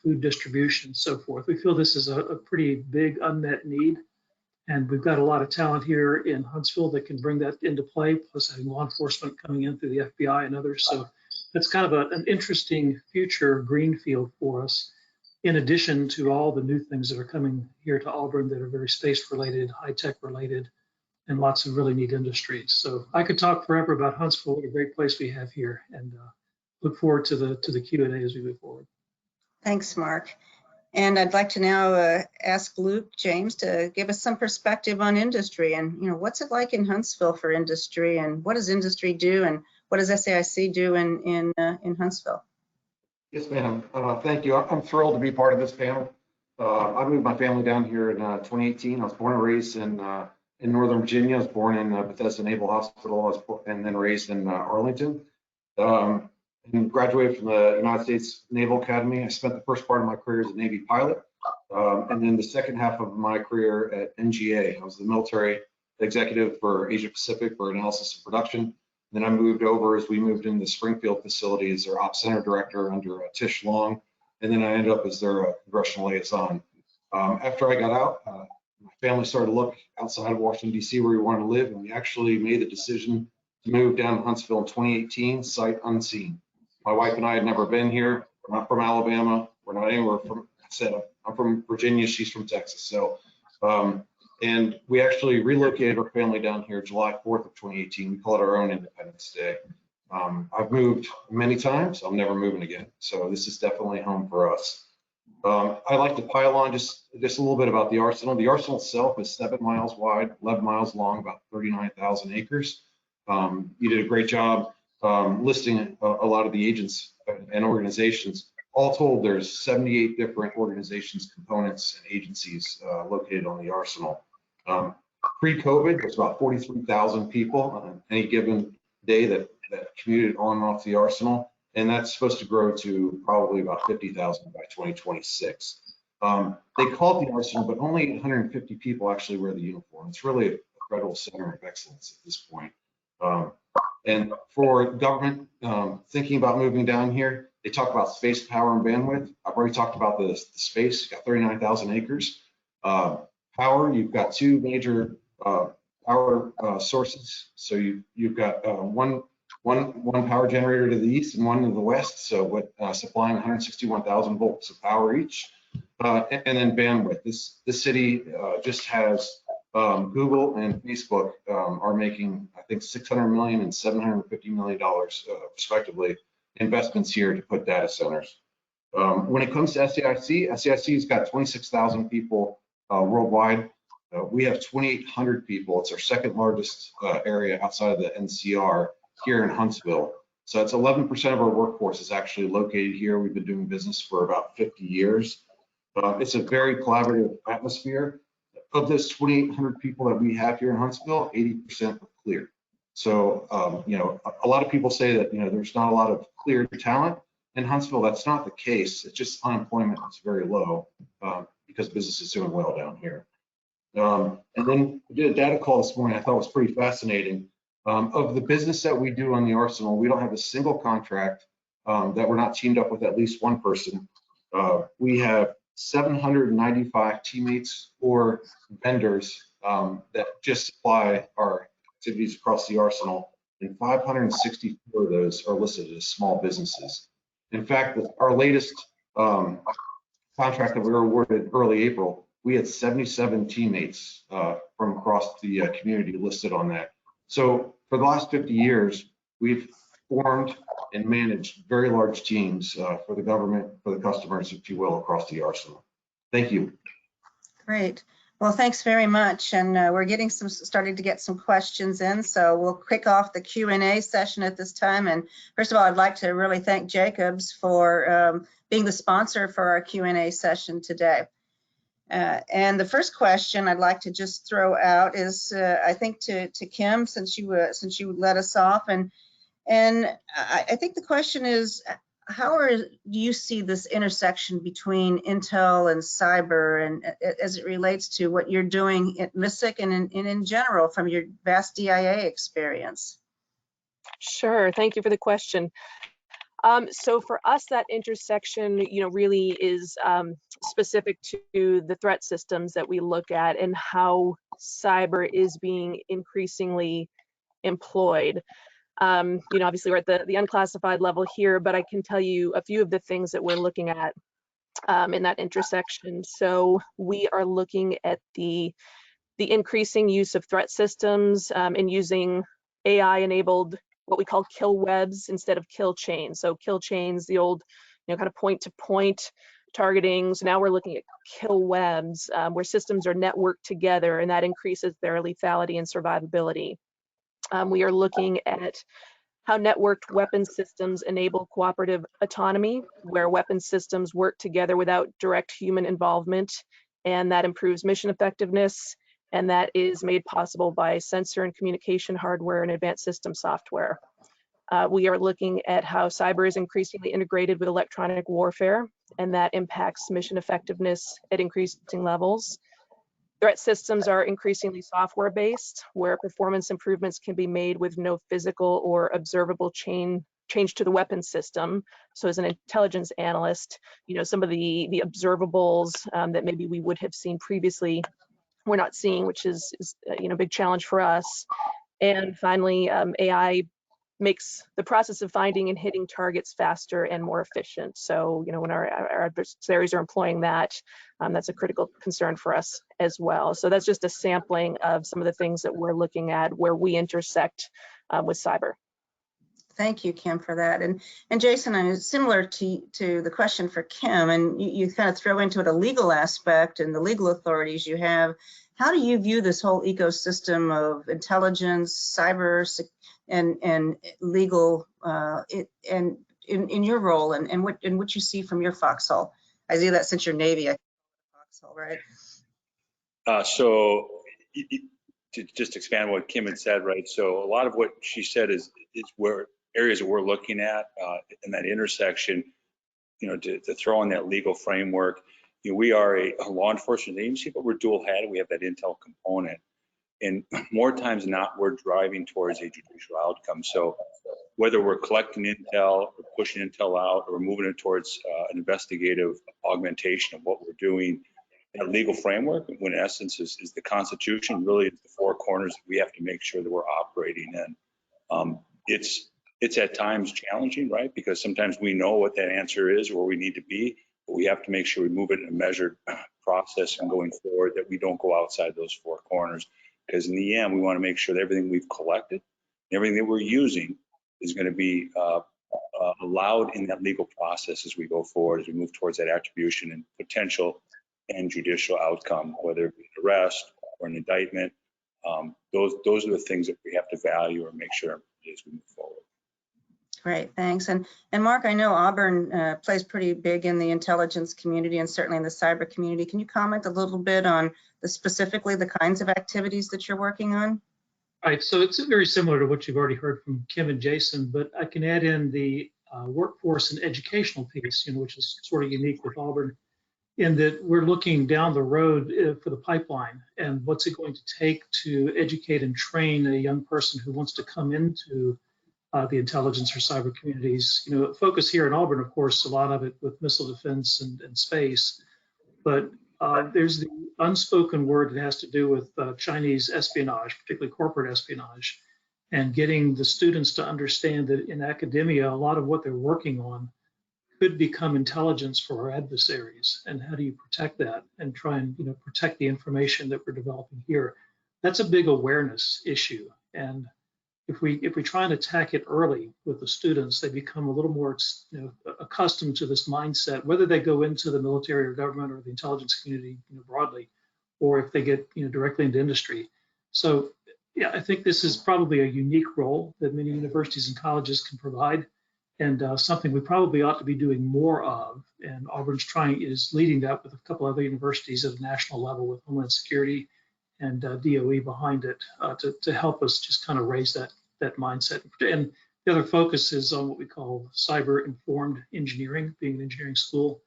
S9: food distribution, so forth. We feel this is a pretty big unmet need, and we've got a lot of talent here in Huntsville that can bring that into play, plus having law enforcement coming in through the FBI and others. So that's kind of an interesting future greenfield for us, in addition to all the new things that are coming here to Auburn that are very space related, high tech related, and lots of really neat industries. So I could talk forever about Huntsville, what a great place we have here, and look forward to the Q&A as we move forward.
S6: Thanks, Mark. And I'd like to now ask Luke James to give us some perspective on industry and, what's it like in Huntsville for industry, and what does industry do, and what does SAIC do in Huntsville?
S10: Yes, ma'am. Thank you. I'm thrilled to be part of this panel. I moved my family down here in 2018. I was born and raised in Northern Virginia. I was born in Bethesda Naval Hospital, and then raised in Arlington. And graduated from the United States Naval Academy. I spent the first part of my career as a Navy pilot, and then the second half of my career at NGA. I was the military executive for Asia Pacific for analysis and production. Then I moved over as we moved into the Springfield facility as their ops center director under Tish Long, and then I ended up as their congressional liaison. After I got out, my family started to look outside of Washington, D.C. where we wanted to live, and we actually made the decision to move down to Huntsville in 2018, sight unseen. My wife and I had never been here. We're not from Alabama. We're not anywhere from, I said, I'm from Virginia. She's from Texas. So, and we actually relocated our family down here July 4th of 2018. We call it our own Independence Day. I've moved many times. I'm never moving again. So this is definitely home for us. I'd like to pile on just a little bit about the arsenal. The arsenal itself is 7 miles wide, 11 miles long, about 39,000 acres. You did a great job listing a lot of the agents and organizations. All told, there's 78 different organizations, components, and agencies located on the arsenal. Pre-COVID, there's about 43,000 people on any given day that commuted on and off the arsenal, and that's supposed to grow to probably about 50,000 by 2026. They call it the arsenal, but only 150 people actually wear the uniform. It's really a federal center of excellence at this point. And for government thinking about moving down here, they talk about space, power, and bandwidth. I've already talked about the space. You've got 39,000 acres. Power, you've got 2 major power sources. So you've got one power generator to the east and one to the west. So with supplying 161,000 volts of power each. And then bandwidth. This city just has Google and Facebook are making, I think, $600 million and $750 million respectively investments here to put data centers. When it comes to SAIC's got 26,000 people worldwide. We have 2,800 people. It's our second largest area outside of the NCR here in Huntsville. So it's 11% of our workforce is actually located here. We've been doing business for about 50 years. It's a very collaborative atmosphere. Of those 2,800 people that we have here in Huntsville, 80% are cleared. So, a lot of people say that, there's not a lot of cleared talent in Huntsville. That's not the case. It's just unemployment is very low because business is doing well down here. And then we did a data call this morning I thought was pretty fascinating. Of the business that we do on the arsenal, we don't have a single contract that we're not teamed up with at least one person. We have 795 teammates or vendors that just supply our activities across the arsenal, and 564 of those are listed as small businesses. In fact, our latest contract that we were awarded early April, we had 77 teammates from across the community listed on that. So for the last 50 years, we've formed and managed very large teams for the government, for the customers, if you will, across the arsenal. Thank you.
S6: Great. Well, thanks very much. And we're starting to get some questions in. So we'll kick off the Q&A session at this time. And first of all, I'd like to really thank Jacobs for being the sponsor for our Q&A session today. And the first question I'd like to just throw out is, I think to Kim, since you let us off, and I think the question is, do you see this intersection between Intel and cyber, and as it relates to what you're doing at MISIC and in general from your vast DIA experience?
S7: Sure, thank you for the question. So for us, that intersection, really is specific to the threat systems that we look at and how cyber is being increasingly employed. Obviously we're at the unclassified level here, but I can tell you a few of the things that we're looking at in that intersection. So we are looking at the increasing use of threat systems and using AI-enabled what we call kill webs instead of kill chains. So kill chains, the old, kind of point-to-point targeting. So now we're looking at kill webs where systems are networked together, and that increases their lethality and survivability. We are looking at how networked weapon systems enable cooperative autonomy, where weapon systems work together without direct human involvement, and that improves mission effectiveness. And that is made possible by sensor and communication hardware and advanced system software. We are looking at how cyber is increasingly integrated with electronic warfare, and that impacts mission effectiveness at increasing levels. Threat systems are increasingly software-based, where performance improvements can be made with no physical or observable change to the weapon system. So as an intelligence analyst, some of the observables that maybe we would have seen previously we're not seeing, which is a big challenge for us. And finally, AI makes the process of finding and hitting targets faster and more efficient. So, when our adversaries are employing that, that's a critical concern for us as well. So that's just a sampling of some of the things that we're looking at where we intersect with cyber.
S6: Thank you, Kim, for that. And Jason, similar to the question for Kim, and you kind of throw into it a legal aspect and the legal authorities you have. How do you view this whole ecosystem of intelligence, cyber, and legal, and in your role, and what you see from your foxhole? I see that since you're Navy, I foxhole, right?
S8: So to just expand what Kim had said, right? So a lot of what she said is where areas that we're looking at in that intersection, to throw in that legal framework. We are a law enforcement agency, but we're dual-headed. We have that intel component. And more times than not, we're driving towards a judicial outcome. So whether we're collecting intel, or pushing intel out, or moving it towards an investigative augmentation of what we're doing, that legal framework, when in essence is the Constitution, really is the four corners that we have to make sure that we're operating in. It's at times challenging, right? Because sometimes we know what that answer is, where we need to be, but we have to make sure we move it in a measured process and going forward that we don't go outside those four corners. Because in the end, we want to make sure that everything we've collected, everything that we're using is going to be allowed in that legal process as we go forward, as we move towards that attribution and potential and judicial outcome, whether it be an arrest or an indictment. Those are the things that we have to value or make sure as we move forward.
S6: Great, thanks. And Mark, I know Auburn plays pretty big in the intelligence community and certainly in the cyber community. Can you comment a little bit on specifically the kinds of activities that you're working on?
S9: Right, so it's very similar to what you've already heard from Kim and Jason, but I can add in the workforce and educational piece, which is sort of unique with Auburn, in that we're looking down the road for the pipeline and what's it going to take to educate and train a young person who wants to come into the intelligence or cyber communities. Focus here in Auburn, of course, a lot of it with missile defense and space, but there's the unspoken word that has to do with Chinese espionage, particularly corporate espionage, and getting the students to understand that in academia, a lot of what they're working on could become intelligence for our adversaries. And how do you protect that and try and protect the information that we're developing here? That's a big awareness issue. And if we try and attack it early with the students, they become a little more accustomed to this mindset, whether they go into the military or government or the intelligence community broadly, or if they get directly into industry. So yeah, I think this is probably a unique role that many universities and colleges can provide, and something we probably ought to be doing more of. And Auburn's is leading that with a couple other universities at a national level with Homeland Security and DOE behind it to help us just kind of raise that mindset. And The other focus is on what we call cyber-informed engineering, being an engineering school,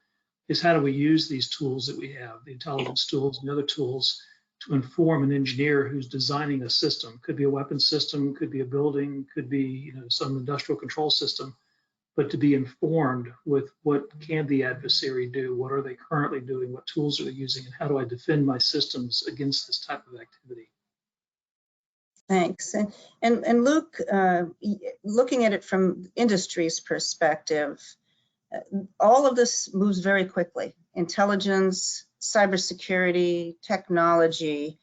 S9: is how do we use these tools that we have, the intelligence tools and other tools, to inform an engineer who's designing a system. Could be a weapons system, could be a building, could be some industrial control system, but to be informed with what can the adversary do, what are they currently doing, what tools are they using, and how do I defend my systems against this type of activity.
S6: Thanks. And Luke, looking at it from industry's perspective, all of this moves very quickly. Intelligence, cybersecurity, technology.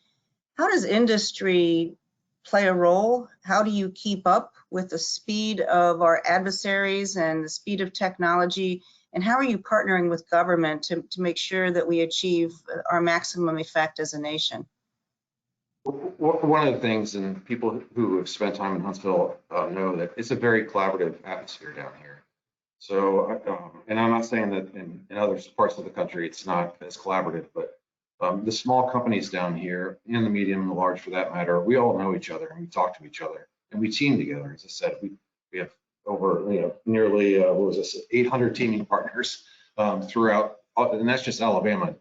S6: How does industry play a role? How do you keep up with the speed of our adversaries and the speed of technology? And how are you partnering with government to make sure that we achieve our maximum effect as a nation?
S10: One of the things, and people who have spent time in Huntsville know that it's a very collaborative atmosphere down here. So, and I'm not saying that in other parts of the country it's not as collaborative, but the small companies down here, and the medium and the large for that matter, we all know each other and we talk to each other and we team together. As I said, we have over nearly 800 teaming partners throughout, and that's just Alabama.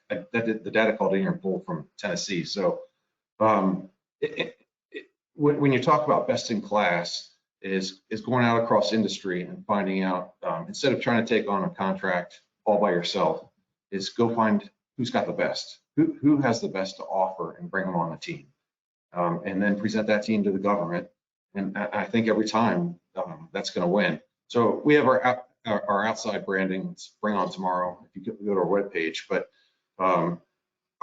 S10: The data called in here pulled from Tennessee. So when you talk about best in class, is going out across industry and finding out, instead of trying to take on a contract all by yourself, is go find who's got the best, who has the best to offer, and bring them on the team, and then present that team to the government. And I think every time that's going to win. So we have our outside branding, Bring On Tomorrow, if you go to our webpage, but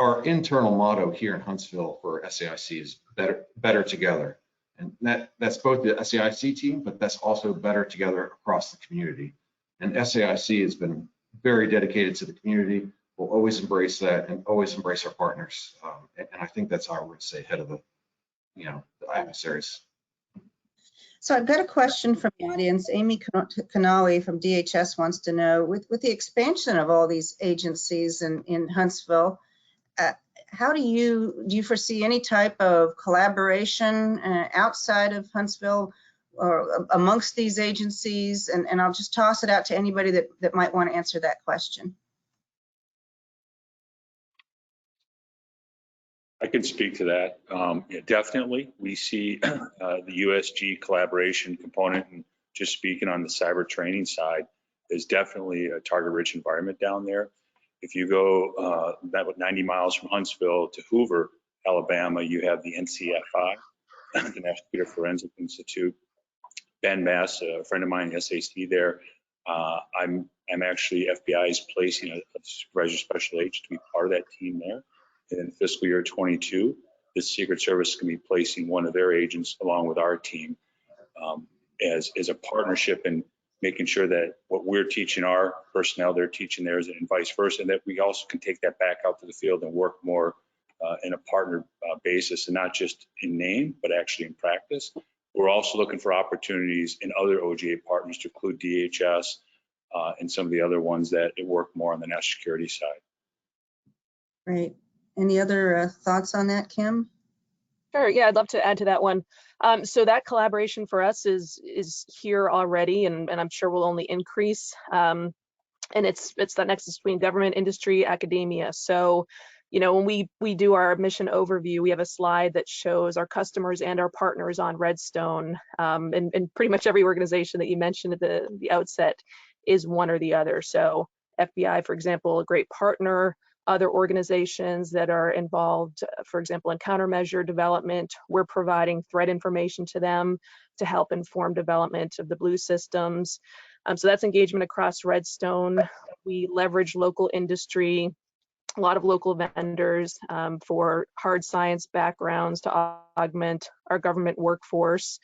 S10: our internal motto here in Huntsville for SAIC is better together. And that's both the SAIC team, but that's also better together across the community. And SAIC has been very dedicated to the community. We'll always embrace that and always embrace our partners. And I think that's how we're going to stay ahead of the adversaries.
S6: So I've got a question from the audience. Amy Canali from DHS wants to know, with the expansion of all these agencies in Huntsville, how do you foresee any type of collaboration outside of Huntsville or amongst these agencies? And I'll just toss it out to anybody that might want to answer that question.
S8: I can speak to that. Yeah, definitely, we see the USG collaboration component, and just speaking on the cyber training side, is definitely a target-rich environment down there. If you go about 90 miles from Huntsville to Hoover, Alabama, you have the NCFI, the National Computer Forensic Institute. Ben Mass, a friend of mine, SAC there. I'm actually, FBI is placing a supervisor special agent to be part of that team there. And in fiscal year 22, the Secret Service is going to be placing one of their agents along with our team as a partnership, and making sure that what we're teaching our personnel, they're teaching theirs, and vice versa, and that we also can take that back out to the field and work more in a partner basis, and not just in name, but actually in practice. We're also looking for opportunities in other OGA partners to include DHS and some of the other ones that work more on the national security side.
S6: Great. Any other thoughts on that, Kim?
S7: Sure, yeah, I'd love to add to that one. So that collaboration for us is here already, and I'm sure will only increase. And it's that nexus between government, industry, academia. So, when we do our mission overview, we have a slide that shows our customers and our partners on Redstone. And pretty much every organization that you mentioned at the outset is one or the other. So FBI, for example, a great partner. Other organizations that are involved, for example, in countermeasure development, we're providing threat information to them to help inform development of the blue systems. So that's engagement across Redstone. We leverage local industry, a lot of local vendors for hard science backgrounds to augment our government workforce.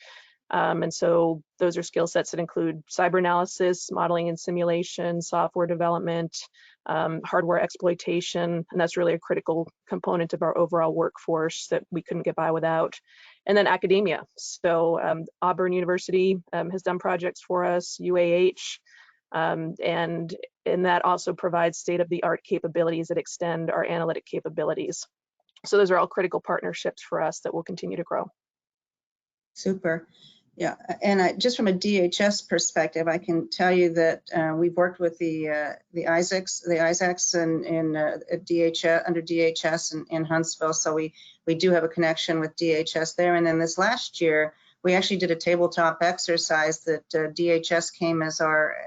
S7: And so those are skill sets that include cyber analysis, modeling and simulation, software development, hardware exploitation, and that's really a critical component of our overall workforce that we couldn't get by without. And then academia. So Auburn University has done projects for us, UAH, and that also provides state-of-the-art capabilities that extend our analytic capabilities. So those are all critical partnerships for us that will continue to grow.
S6: Super. Yeah, and just from a DHS perspective, I can tell you that we've worked with the Isaacs and at DHS under DHS in Huntsville, so we do have a connection with DHS there. And then this last year, we actually did a tabletop exercise that DHS came as our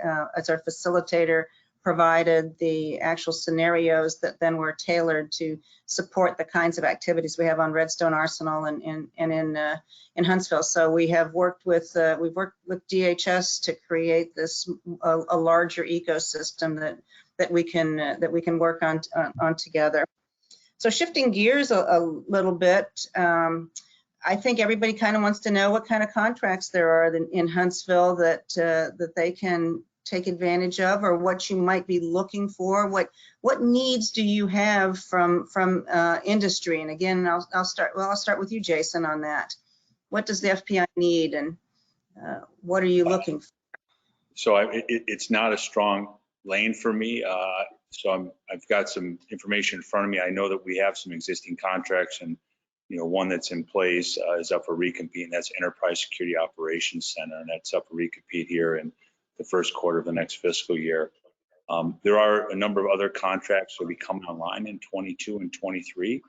S6: facilitator, provided the actual scenarios that then were tailored to support the kinds of activities we have on Redstone Arsenal and in Huntsville. So we have worked with we've worked with DHS to create this a larger ecosystem that we can work on together. So shifting gears a little bit, I think everybody kind of wants to know what kind of contracts there are in Huntsville that they can take advantage of, or what you might be looking for. What needs do you have from industry? And again, I'll start with you, Jason, on that. What does the FPI need, and what are you looking for?
S8: So it's not a strong lane for me. So I've got some information in front of me. I know that we have some existing contracts, and one that's in place is up for recompete, and that's Enterprise Security Operations Center, and that's up for recompete here in the first quarter of the next fiscal year. There are a number of other contracts that will be coming online in 22 and 23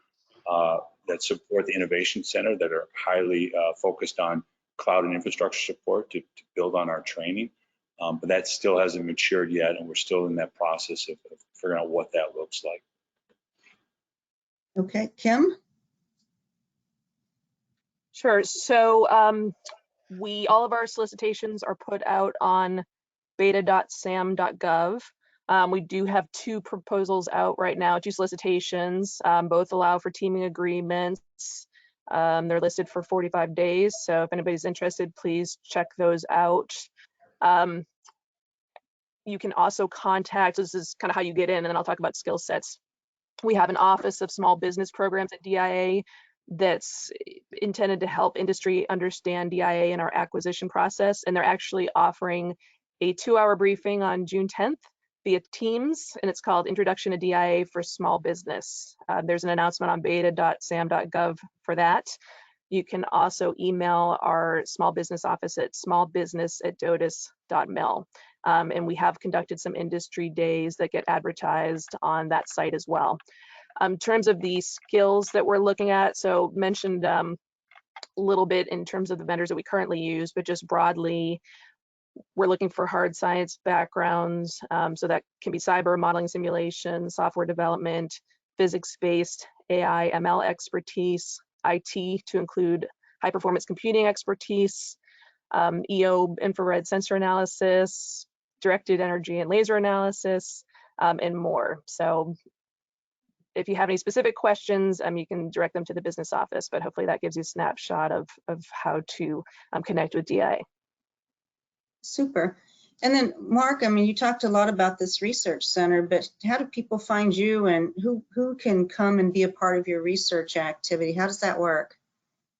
S8: that support the Innovation Center, that are highly focused on cloud and infrastructure support to build on our training. But that still hasn't matured yet, and we're still in that process of figuring out what that looks like.
S6: Okay, Kim?
S7: Sure. So all of our solicitations are put out on beta.sam.gov. We do have 2 proposals out right now, 2 solicitations. Both allow for teaming agreements. They're listed for 45 days. So if anybody's interested, please check those out. You can also contact, this is kind of how you get in, and then I'll talk about skill sets. We have an Office of Small Business Programs at DIA that's intended to help industry understand DIA and our acquisition process. And they're actually offering a 2-hour briefing on June 10th via Teams, and it's called Introduction to DIA for Small Business. There's an announcement on beta.sam.gov for that. You can also email our small business office at smallbusiness@dotus.mil. And we have conducted some industry days that get advertised on that site as well. In terms of the skills that we're looking at, so mentioned a little bit in terms of the vendors that we currently use, but just broadly, we're looking for hard science backgrounds. So that can be cyber, modeling, simulation, software development, physics-based, AI, ML expertise, IT to include high performance computing expertise, EO infrared sensor analysis, directed energy and laser analysis, and more. So if you have any specific questions, you can direct them to the business office, but hopefully that gives you a snapshot of how to connect with DIA.
S6: Super. And then Mark, you talked a lot about this research center, but how do people find you, and who can come and be a part of your research activity? How does that work?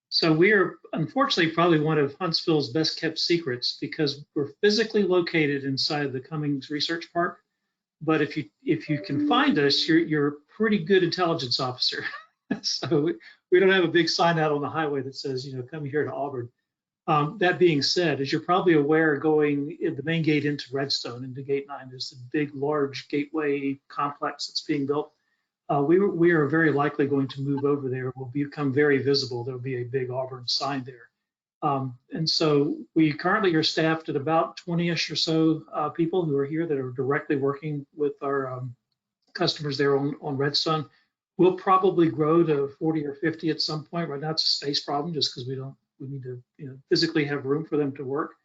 S9: So we're unfortunately probably one of Huntsville's best kept secrets, because we're physically located inside of the Cummings Research Park. But if you can find us, you're a pretty good intelligence officer. So we don't have a big sign out on the highway that says, come here to Auburn. That being said, as you're probably aware, going in the main gate into Redstone, into Gate 9, there's a big, large gateway complex that's being built. We are very likely going to move over there. We'll become very visible. There'll be a big Auburn sign there. And so we currently are staffed at about 20-ish or so people who are here that are directly working with our customers there on Redstone. We'll probably grow to 40 or 50 at some point. Right now it's a space problem, just because we need to physically have room for them to work.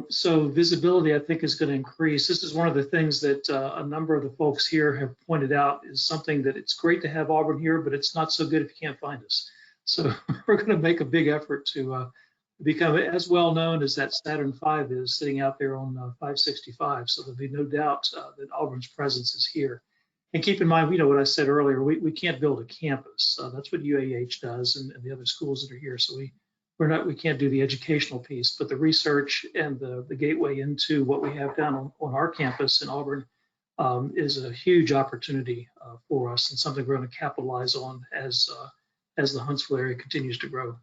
S9: So visibility, I think, is going to increase. This is one of the things that a number of the folks here have pointed out, is something that it's great to have Auburn here, but it's not so good if you can't find us. So we're going to make a big effort to become as well known as that Saturn V is sitting out there on 565. So there'll be no doubt that Auburn's presence is here. And keep in mind, what I said earlier, we can't build a campus. That's what UAH does, and the other schools that are here. So we can't do the educational piece, but the research and the gateway into what we have done on our campus in Auburn is a huge opportunity for us, and something we're going to capitalize on as the Huntsville area continues to grow.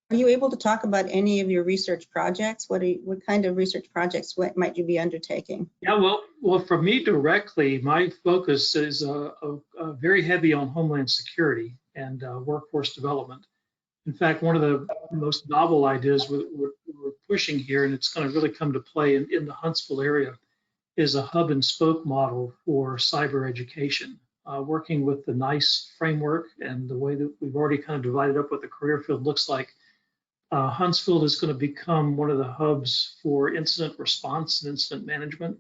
S6: Are you able to talk about any of your research projects? What kind of research projects might you be undertaking?
S9: Yeah, well, for me directly, my focus is very heavy on homeland security and workforce development. In fact, one of the most novel ideas we're pushing here, and it's going to really come to play in the Huntsville area, is a hub and spoke model for cyber education, working with the NICE framework and the way that we've already kind of divided up what the career field looks like. Huntsville is going to become one of the hubs for incident response and incident management,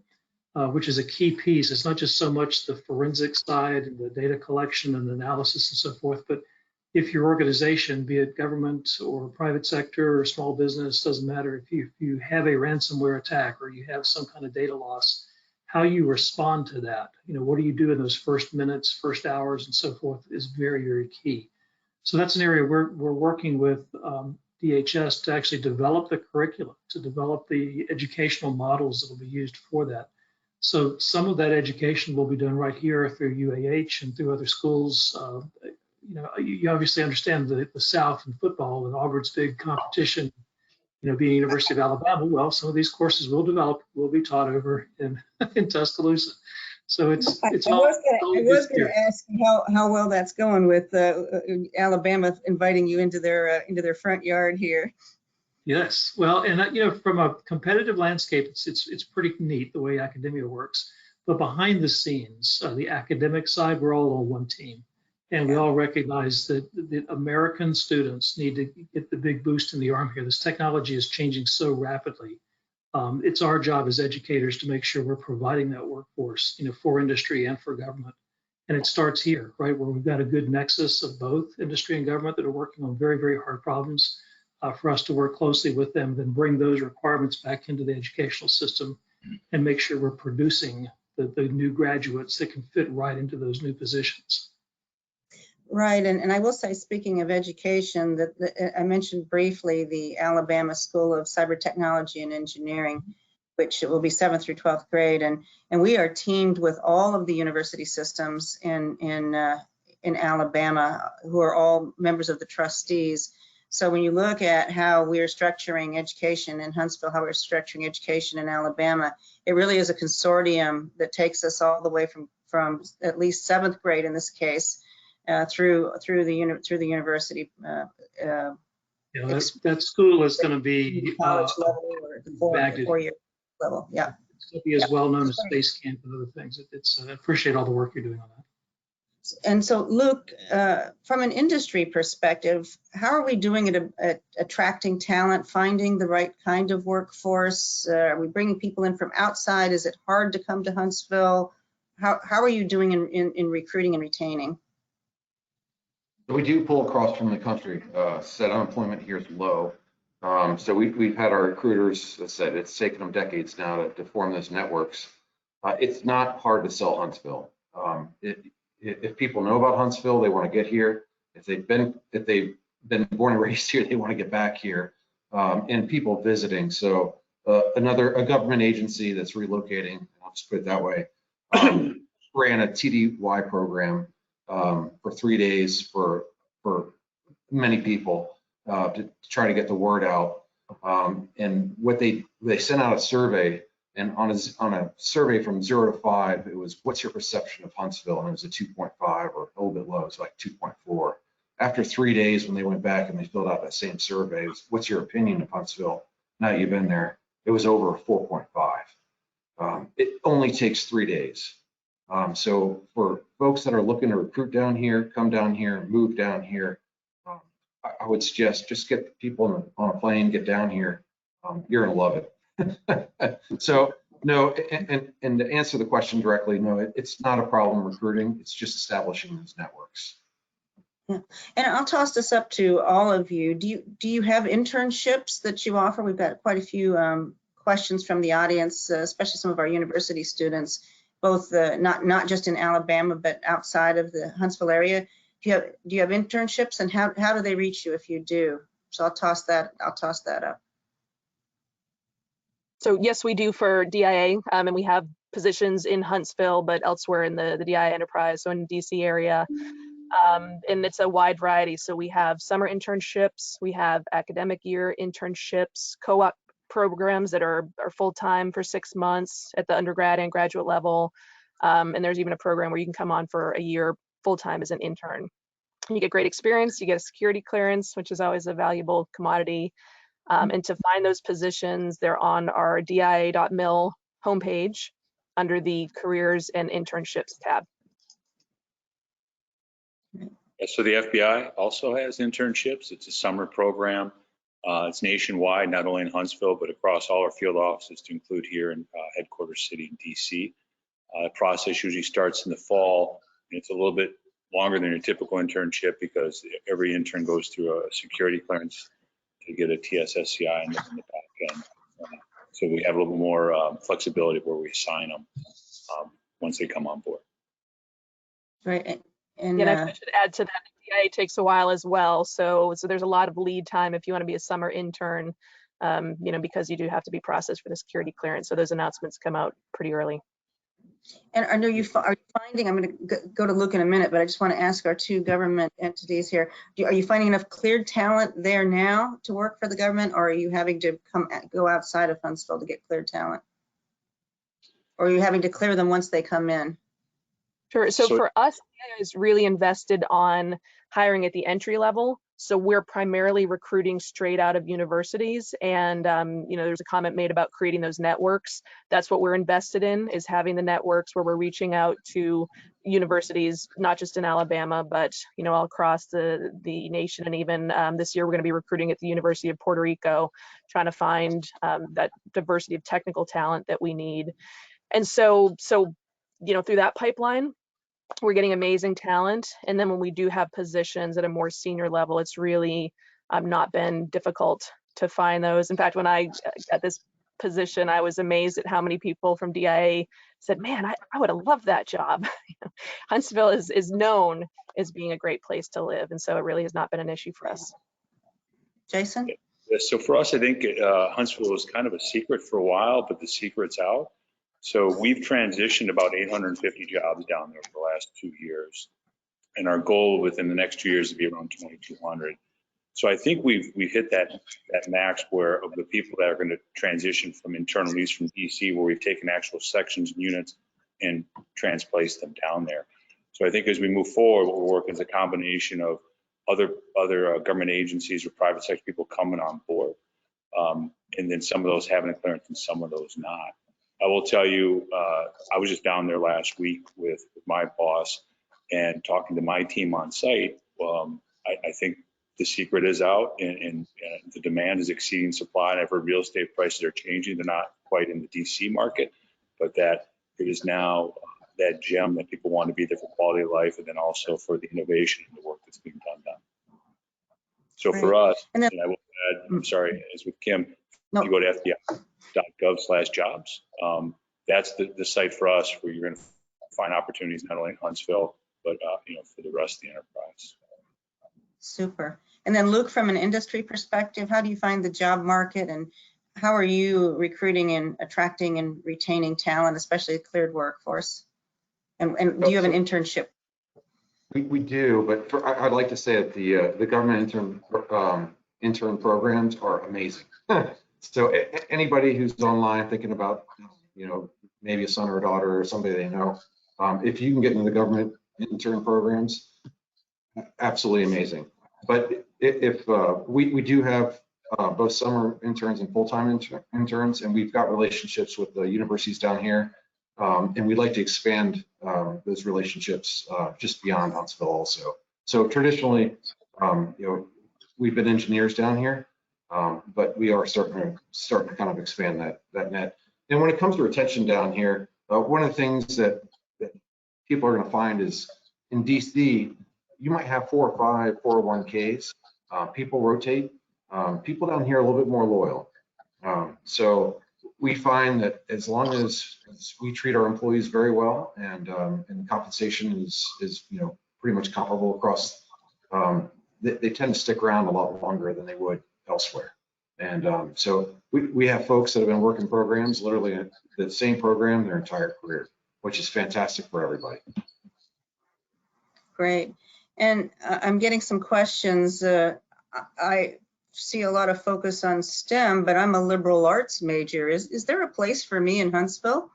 S9: which is a key piece. It's not just so much the forensic side and the data collection and analysis and so forth, but if your organization, be it government or private sector or small business, doesn't matter, if you have a ransomware attack or you have some kind of data loss, how you respond to that, what do you do in those first minutes, first hours, and so forth is very, very key. So that's an area we're working with DHS to actually develop the curriculum, to develop the educational models that will be used for that. So some of that education will be done right here through UAH and through other schools. You obviously understand the South and football and Auburn's big competition, being University of Alabama. Well, some of these courses will be taught over in Tuscaloosa. So I was
S6: going to ask you how well that's going with Alabama inviting you into their front yard here.
S9: Yes, well, and from a competitive landscape, it's pretty neat the way academia works. But behind the scenes, the academic side, we're all on one team, and we all recognize that American students need to get the big boost in the arm here. This technology is changing so rapidly. It's our job as educators to make sure we're providing that workforce, for industry and for government. And it starts here, right, where we've got a good nexus of both industry and government that are working on very, very hard problems for us to work closely with them, then bring those requirements back into the educational system and make sure we're producing the new graduates that can fit right into those new positions.
S6: Right, and I will say, speaking of education, that I mentioned briefly the Alabama School of Cyber Technology and Engineering, which will be 7th through 12th grade, and we are teamed with all of the university systems in Alabama, who are all members of the trustees. So when you look at how we're structuring education in Huntsville, how we're structuring education in Alabama, it really is a consortium that takes us all the way from at least 7th grade in this case. Through the university.
S9: That school is going to be
S6: college level or the 4-year level. Yeah,
S9: it's going to be as well known as Space Camp and other things. I appreciate all the work you're doing on that.
S6: And so, Luke, from an industry perspective, how are we doing at attracting talent, finding the right kind of workforce? Are we bringing people in from outside? Is it hard to come to Huntsville? How are you doing in recruiting and retaining?
S10: We do pull across from the country. Said unemployment here is low. So we've had our recruiters, as I said, it's taken them decades now to form those networks. It's not hard to sell Huntsville. If people know about Huntsville, they want to get here. If they've been born and raised here, they want to get back here. And people visiting. So a government agency that's relocating, I'll just put it that way, ran a TDY program for 3 days for many people to try to get the word out. And what they sent out a survey, and on a survey from 0 to 5, it was, what's your perception of Huntsville? And it was a 2.5 or a little bit low, it's like 2.4. After 3 days, when they went back and they filled out that same survey, it was, what's your opinion of Huntsville now that you've been there? It was over 4.5. It only takes 3 days. So for folks that are looking to recruit down here, come down here, move down here, I would suggest just get people on a plane, get down here. You're gonna love it. So no, and to answer the question directly, no, it's not a problem recruiting. It's just establishing those networks.
S6: Yeah, and I'll toss this up to all of you. Do you have internships that you offer? We've got quite a few questions from the audience, especially some of our university students, both not just in Alabama but outside of the Huntsville area. Do you have internships, and how do they reach you if you do? So I'll toss that up.
S7: So yes, we do for DIA, and we have positions in Huntsville, but elsewhere in the DIA enterprise, so in the DC area. And it's a wide variety. So we have summer internships, we have academic year internships, co-op programs that are full-time for 6 months at the undergrad and graduate level. And there's even a program where you can come on for a year full-time as an intern. You get great experience, you get a security clearance, which is always a valuable commodity. And to find those positions, they're on our dia.mil homepage under the careers and internships tab.
S8: So the FBI also has internships. It's a summer program. It's nationwide, not only in Huntsville, but across all our field offices to include here in headquarters city in DC. The process usually starts in the fall. And it's a little bit longer than your typical internship because every intern goes through a security clearance to get a TSSCI in the back end. So we have a little more flexibility where we assign them once they come on board.
S6: Right.
S7: And I should add to that, DIA takes a while as well. So there's a lot of lead time if you want to be a summer intern, because you do have to be processed for the security clearance. So those announcements come out pretty early.
S6: And are you finding, I'm going to go to Luke in a minute, but I just want to ask our two government entities here, are you finding enough cleared talent there now to work for the government, or are you having to go outside of Huntsville to get cleared talent? Or are you having to clear them once they come in?
S7: Sure. So for us, DIA is really invested on hiring at the entry level. So we're primarily recruiting straight out of universities. And, there's a comment made about creating those networks. That's what we're invested in, is having the networks where we're reaching out to universities, not just in Alabama, but, all across the nation. And even this year, we're going to be recruiting at the University of Puerto Rico, trying to find that diversity of technical talent that we need. And so through that pipeline, we're getting amazing talent. And then when we do have positions at a more senior level, it's really not been difficult to find those. In fact, when I got this position, I was amazed at how many people from DIA said, man, I would have loved that job. Huntsville is known as being a great place to live. And so it really has not been an issue for us.
S6: Jason?
S8: So for us, I think Huntsville was kind of a secret for a while, but the secret's out. So we've transitioned about 850 jobs down there for the last 2 years. And our goal within the next 2 years to be around 2,200. So I think we've hit that max where of the people that are going to transition from internal lease from DC, where we've taken actual sections and units and transplaced them down there. So I think as we move forward, what we're working is a combination of other government agencies or private sector people coming on board. And then some of those having a clearance and some of those not. I will tell you, I was just down there last week with my boss and talking to my team on site. I think the secret is out and the demand is exceeding supply. And I've heard real estate prices are changing. They're not quite in the DC market, but that it is now that gem that people want to be there for quality of life and then also for the innovation and the work that's being done. So for us, and I will add, I'm sorry, as with Kim, if you go to FBI.gov/jobs, that's the site for us where you're going to find opportunities not only in Huntsville, but for the rest of the enterprise.
S6: Super. And then Luke, from an industry perspective, how do you find the job market and how are you recruiting and attracting and retaining talent, especially a cleared workforce? And do you have an internship?
S10: We do, but I'd like to say that the government intern programs are amazing. So anybody who's online thinking about, maybe a son or a daughter or somebody they know, if you can get into the government intern programs, absolutely amazing. But if we do have both summer interns and full-time interns, and we've got relationships with the universities down here, and we'd like to expand those relationships just beyond Huntsville also. So traditionally, we've been engineers down here, but we are starting to kind of expand that net. And when it comes to retention down here, one of the things that people are going to find is in DC, you might have 4 or 5 401ks. People rotate. People down here are a little bit more loyal. So we find that as long as we treat our employees very well and the compensation is pretty much comparable across, they tend to stick around a lot longer than they would elsewhere. And so we have folks that have been working programs, literally the same program their entire career, which is fantastic for everybody.
S6: Great. And I'm getting some questions. I see a lot of focus on STEM, but I'm a liberal arts major. Is there a place for me in Huntsville?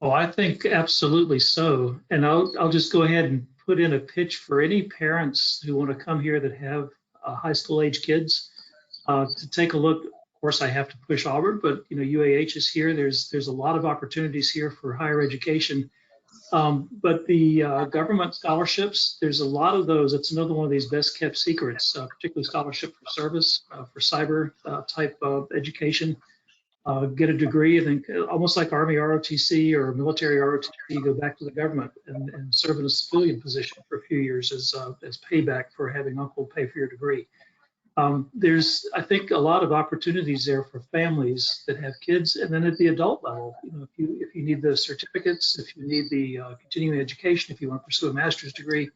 S9: Oh, I think absolutely so. And I'll just go ahead and put in a pitch for any parents who want to come here that have high school age kids to take a look. Of course, I have to push Auburn, but UAH is here. There's a lot of opportunities here for higher education. But the government scholarships, there's a lot of those. It's another one of these best kept secrets, particularly scholarship for service, for cyber type of education. Get a degree, and then almost like Army ROTC or military ROTC, go back to the government and serve in a civilian position for a few years as payback for having uncle pay for your degree. There's, I think, a lot of opportunities there for families that have kids, and then at the adult level, if you need the certificates, if you need the continuing education, if you want to pursue a master's degree,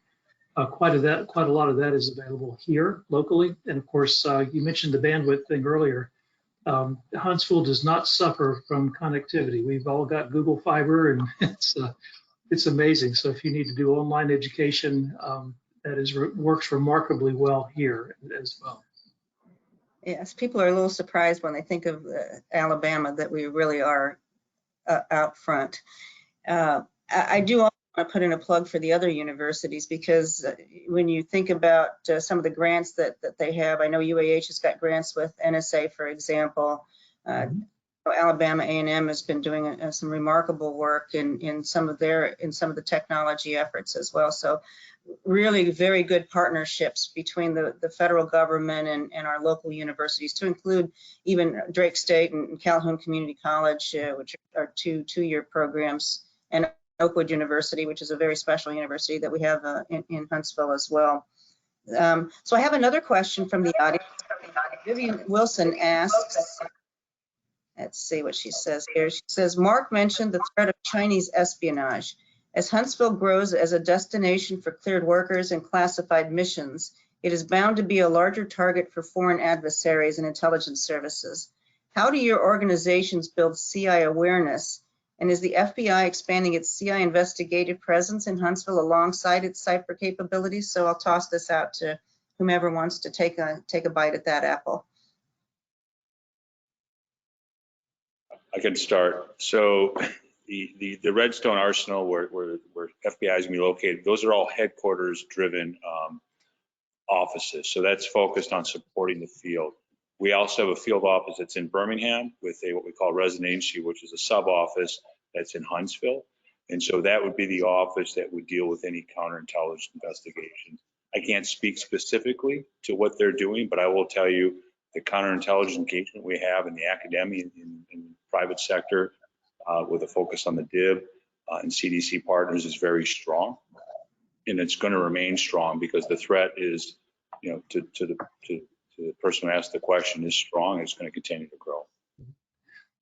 S9: quite a lot of that is available here locally. And of course, you mentioned the bandwidth thing earlier. Huntsville does not suffer from connectivity. We've all got Google Fiber, and it's amazing. So if you need to do online education, that works remarkably well here as well.
S6: Yes, people are a little surprised when they think of Alabama that we really are out front. I do also want to put in a plug for the other universities, because when you think about some of the grants that they have, I know UAH has got grants with NSA, for example. Alabama A&M has been doing some remarkable work in some of the technology efforts as well. So really very good partnerships between the federal government and our local universities, to include even Drake State and Calhoun Community College, which are two-year programs, and Oakwood University, which is a very special university that we have in Huntsville as well. So I have another question from the audience. Vivian Wilson asks, let's see what she says here. She says, Mark mentioned the threat of Chinese espionage. As Huntsville grows as a destination for cleared workers and classified missions, it is bound to be a larger target for foreign adversaries and intelligence services. How do your organizations build CI awareness? And is the FBI expanding its CI investigative presence in Huntsville alongside its cyber capabilities? So I'll toss this out to whomever wants to take a bite at that apple.
S8: I can start. So the Redstone Arsenal, where FBI is going to be located, those are all headquarters-driven offices. So that's focused on supporting the field. We also have a field office that's in Birmingham with what we call Residency, which is a sub-office that's in Huntsville. And so that would be the office that would deal with any counterintelligence investigations. I can't speak specifically to what they're doing, but I will tell you the counterintelligence engagement we have in the academia and private sector with a focus on the DIB and CDC partners is very strong. And it's going to remain strong because the threat is, to the person who asked the question, is strong. It's going to continue to grow.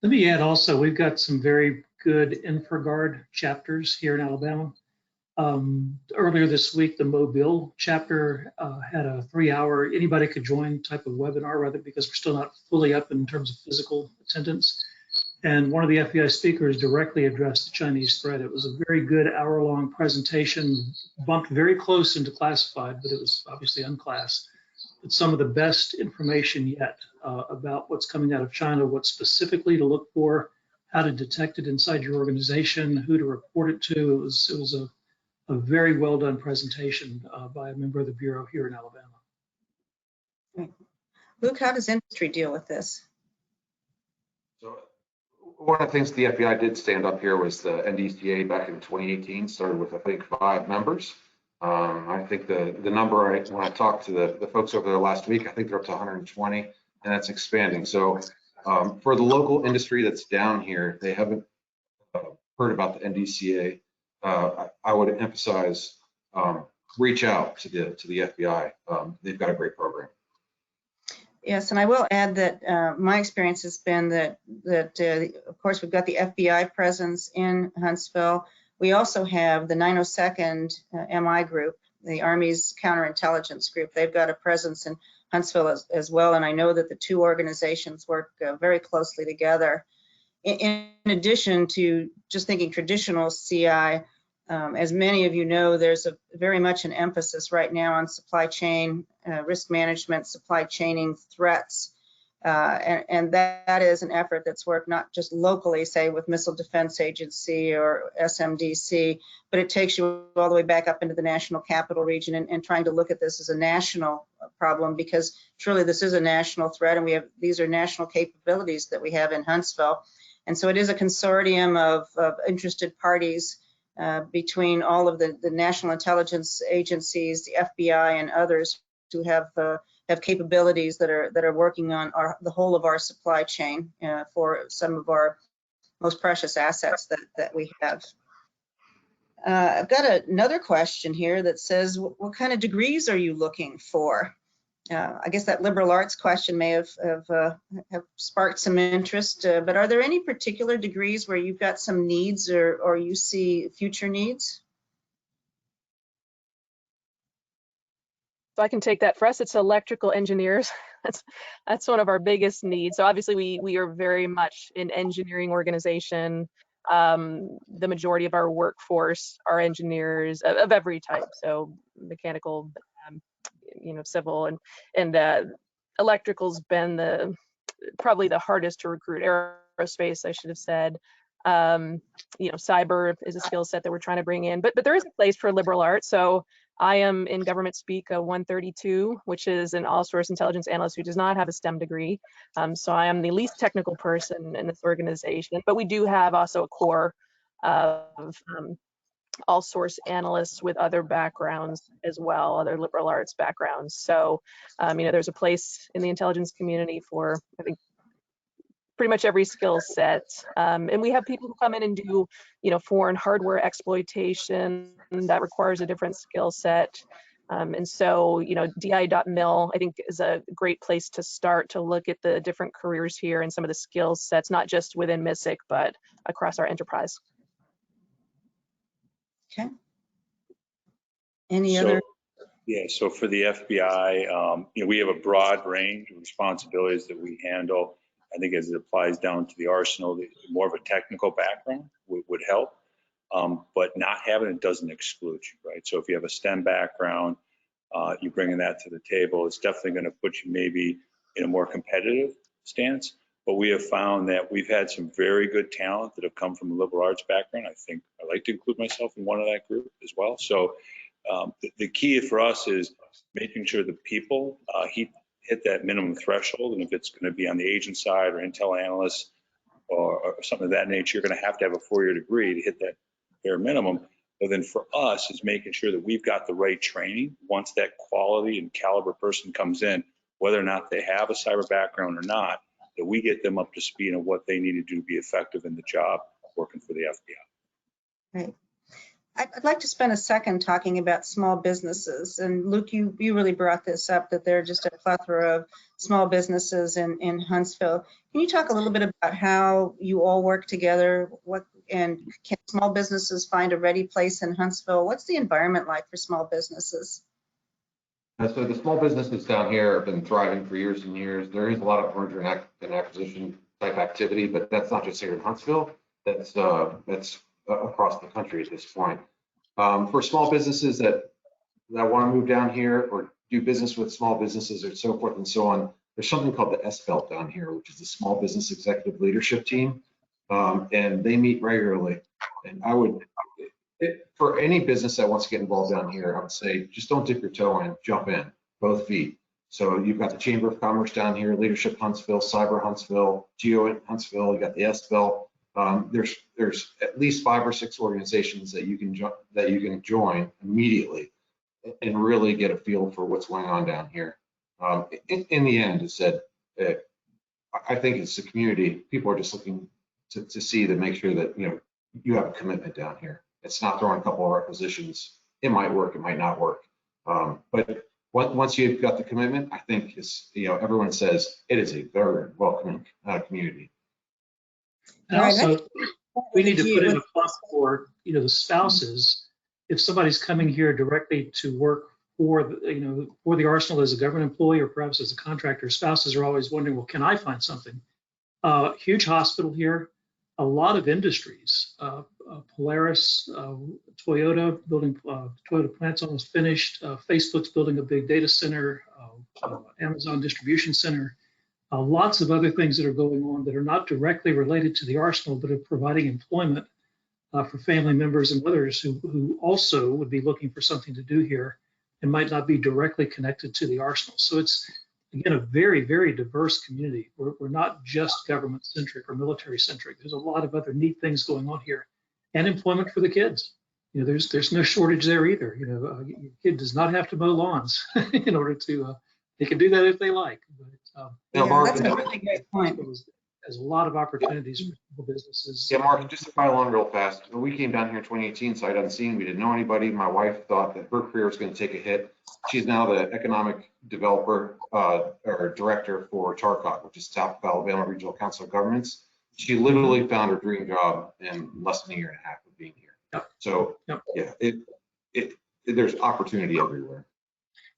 S9: Let me add also, we've got some very good InfraGard chapters here in Alabama. Earlier this week, the Mobile chapter had a 3-hour, anybody could join type of webinar, rather, because we're still not fully up in terms of physical attendance. And one of the FBI speakers directly addressed the Chinese threat. It was a very good hour-long presentation, bumped very close into classified, but it was obviously unclassed. But some of the best information yet about what's coming out of China, what specifically to look for, how to detect it inside your organization, who to report it to. It was a very well done presentation by a member of the Bureau here in Alabama.
S6: Right. Luke, how does industry deal with this?
S10: So one of the things the FBI did stand up here was the NDCA back in 2018, started with, I think, 5 members. I think the number, when I talked to the folks over there last week, I think they're up to 120, and that's expanding. So for the local industry that's down here, they haven't heard about the NDCA. I would emphasize reach out to the FBI. They've got a great program.
S6: Yes, and I will add that my experience has been that of course we've got the FBI presence in Huntsville. We also have the 902nd MI group, the Army's counterintelligence group. They've got a presence in Huntsville as well, and I know that the two organizations work very closely together. In addition to just thinking traditional CI, As many of you know, there's very much an emphasis right now on supply chain, risk management, supply chaining threats. And that is an effort that's worked not just locally, say with Missile Defense Agency or SMDC, but it takes you all the way back up into the national capital region and trying to look at this as a national problem, because truly this is a national threat, and these are national capabilities that we have in Huntsville. And so it is a consortium of interested parties between all of the national intelligence agencies, the FBI and others who have capabilities that are working on the whole of our supply chain for some of our most precious assets that we have. I've got another question here that says, what kind of degrees are you looking for? I guess that liberal arts question may have sparked some interest, but are there any particular degrees where you've got some needs or you see future needs?
S7: So I can take that. For us, it's electrical engineers. That's one of our biggest needs. So obviously we are very much an engineering organization. The majority of our workforce are engineers of every type. So mechanical, civil, and electrical's been probably the hardest to recruit. Aerospace, I should have said. Cyber is a skill set that we're trying to bring in, but there is a place for liberal arts. So I am in government speak 132, which is an all-source intelligence analyst who does not have a STEM degree. So I am the least technical person in this organization, but we do have also a core of all-source analysts with other backgrounds as well, other liberal arts backgrounds. So, there's a place in the intelligence community for, I think, pretty much every skill set. And we have people who come in and do, foreign hardware exploitation that requires a different skill set. And so, di.mil, I think, is a great place to start to look at the different careers here and some of the skill sets, not just within MISIC, but across our enterprise.
S6: Okay. Any other?
S8: Yeah, so for the FBI, we have a broad range of responsibilities that we handle. I think as it applies down to the arsenal, more of a technical background would help, but not having it doesn't exclude you, right? So if you have a STEM background, you bringing that to the table, it's definitely going to put you maybe in a more competitive stance. But we have found that we've had some very good talent that have come from a liberal arts background. I think I like to include myself in one of that group as well. So the key for us is making sure the people hit that minimum threshold. And if it's going to be on the agent side or intel analyst or something of that nature, you're going to have a 4-year degree to hit that bare minimum. But then for us is making sure that we've got the right training once that quality and caliber person comes in, whether or not they have a cyber background or not, that we get them up to speed on what they need to do to be effective in the job working for the FBI.
S6: Right. I'd like to spend a second talking about small businesses. And Luke, you really brought this up, that there are just a plethora of small businesses in Huntsville. Can you talk a little bit about how you all work together? And can small businesses find a ready place in Huntsville? What's the environment like for small businesses?
S10: So the small businesses down here have been thriving for years and years. There is a lot of merger and acquisition type activity, but that's not just here in Huntsville. That's across the country at this point. For small businesses that want to move down here or do business with small businesses or so forth and so on, there's something called the SBELT down here, which is the Small Business Executive Leadership Team, and they meet regularly. And for any business that wants to get involved down here, I would say just don't dip your toe in, jump in, both feet. So you've got the Chamber of Commerce down here, Leadership Huntsville, Cyber Huntsville, Geo Huntsville, you got the SBELT. There's at least 5 or 6 organizations that you can join immediately and really get a feel for what's going on down here. In the end, it's that I think it's the community. People are just looking to see to make sure that you have a commitment down here. It's not throwing a couple of requisitions. It might work, it might not work. But once you've got the commitment, I think everyone says it is a very welcoming community.
S9: And also, we need to put in a plus for the spouses. If somebody's coming here directly to work for the Arsenal as a government employee or perhaps as a contractor, spouses are always wondering, well, can I find something? Huge hospital here, a lot of industries, Polaris, Toyota building, Toyota plant's almost finished. Facebook's building a big data center, Amazon distribution center. Lots of other things that are going on that are not directly related to the arsenal, but are providing employment for family members and others who also would be looking for something to do here and might not be directly connected to the arsenal. So it's, again, a very, very diverse community. We're not just government centric or military centric. There's a lot of other neat things going on here, and employment for the kids. You know, there's no shortage there either. You know, your kid does not have to mow lawns in order to, they can do that if they like. But,
S6: Yeah, that's a really great point.
S9: There's a lot of opportunities for small businesses.
S10: Yeah, Mark, just to pile on real fast, when we came down here in 2018, sight unseen, we didn't know anybody. My wife thought that her career was going to take a hit. She's now the economic developer or director for TARCOG, which is South Alabama Regional Council of Governments. She literally found her dream job in less than a year and a half of being here.
S9: Yep.
S10: So
S9: Yep.
S10: Yeah, there's opportunity everywhere.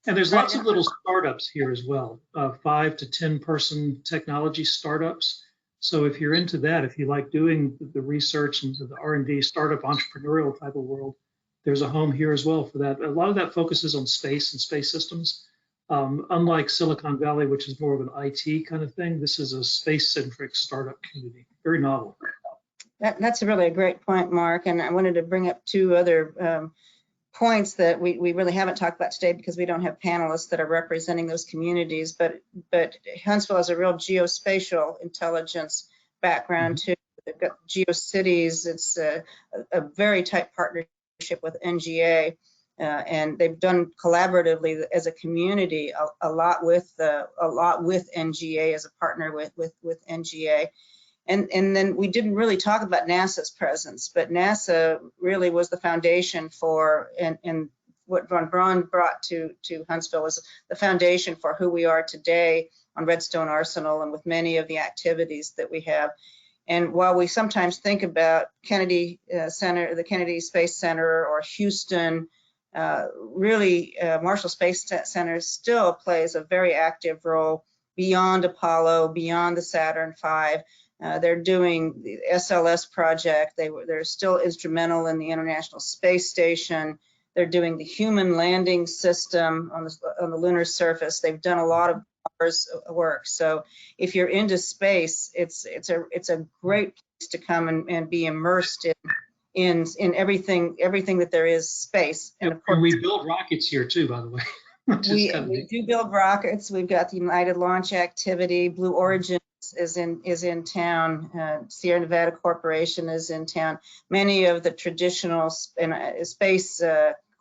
S9: And there's lots of little startups here as well, 5 to 10 person technology startups. So if you're into that, if you like doing the research and the R&D startup entrepreneurial type of world, there's a home here as well for that. A lot of that focuses on space and space systems. Unlike Silicon Valley, which is more of an IT kind of thing, this is a space-centric startup community. Very novel.
S6: That's really a great point, Mark. And I wanted to bring up two other points that we really haven't talked about today because we don't have panelists that are representing those communities, but Huntsville has a real geospatial intelligence background too. They've got GeoCities. It's a very tight partnership with NGA, and they've done collaboratively as a community a lot with NGA as a partner with NGA. And then we didn't really talk about NASA's presence, but NASA really was the foundation for, and what Von Braun brought to Huntsville was the foundation for who we are today on Redstone Arsenal and with many of the activities that we have. And while we sometimes think about Kennedy Center, the Kennedy Space Center, or Houston, really Marshall Space Center still plays a very active role beyond Apollo, beyond the Saturn V. They're doing the SLS project. They're still instrumental in the International Space Station. They're doing the human landing system on the lunar surface. They've done a lot of work. So if you're into space, it's a great place to come and be immersed in everything that there is space. And of course,
S9: we build rockets here too, by the way.
S6: We do build rockets. We've got the United Launch Activity. Blue Origin is in town. Sierra Nevada Corporation is in town. Many of the traditional space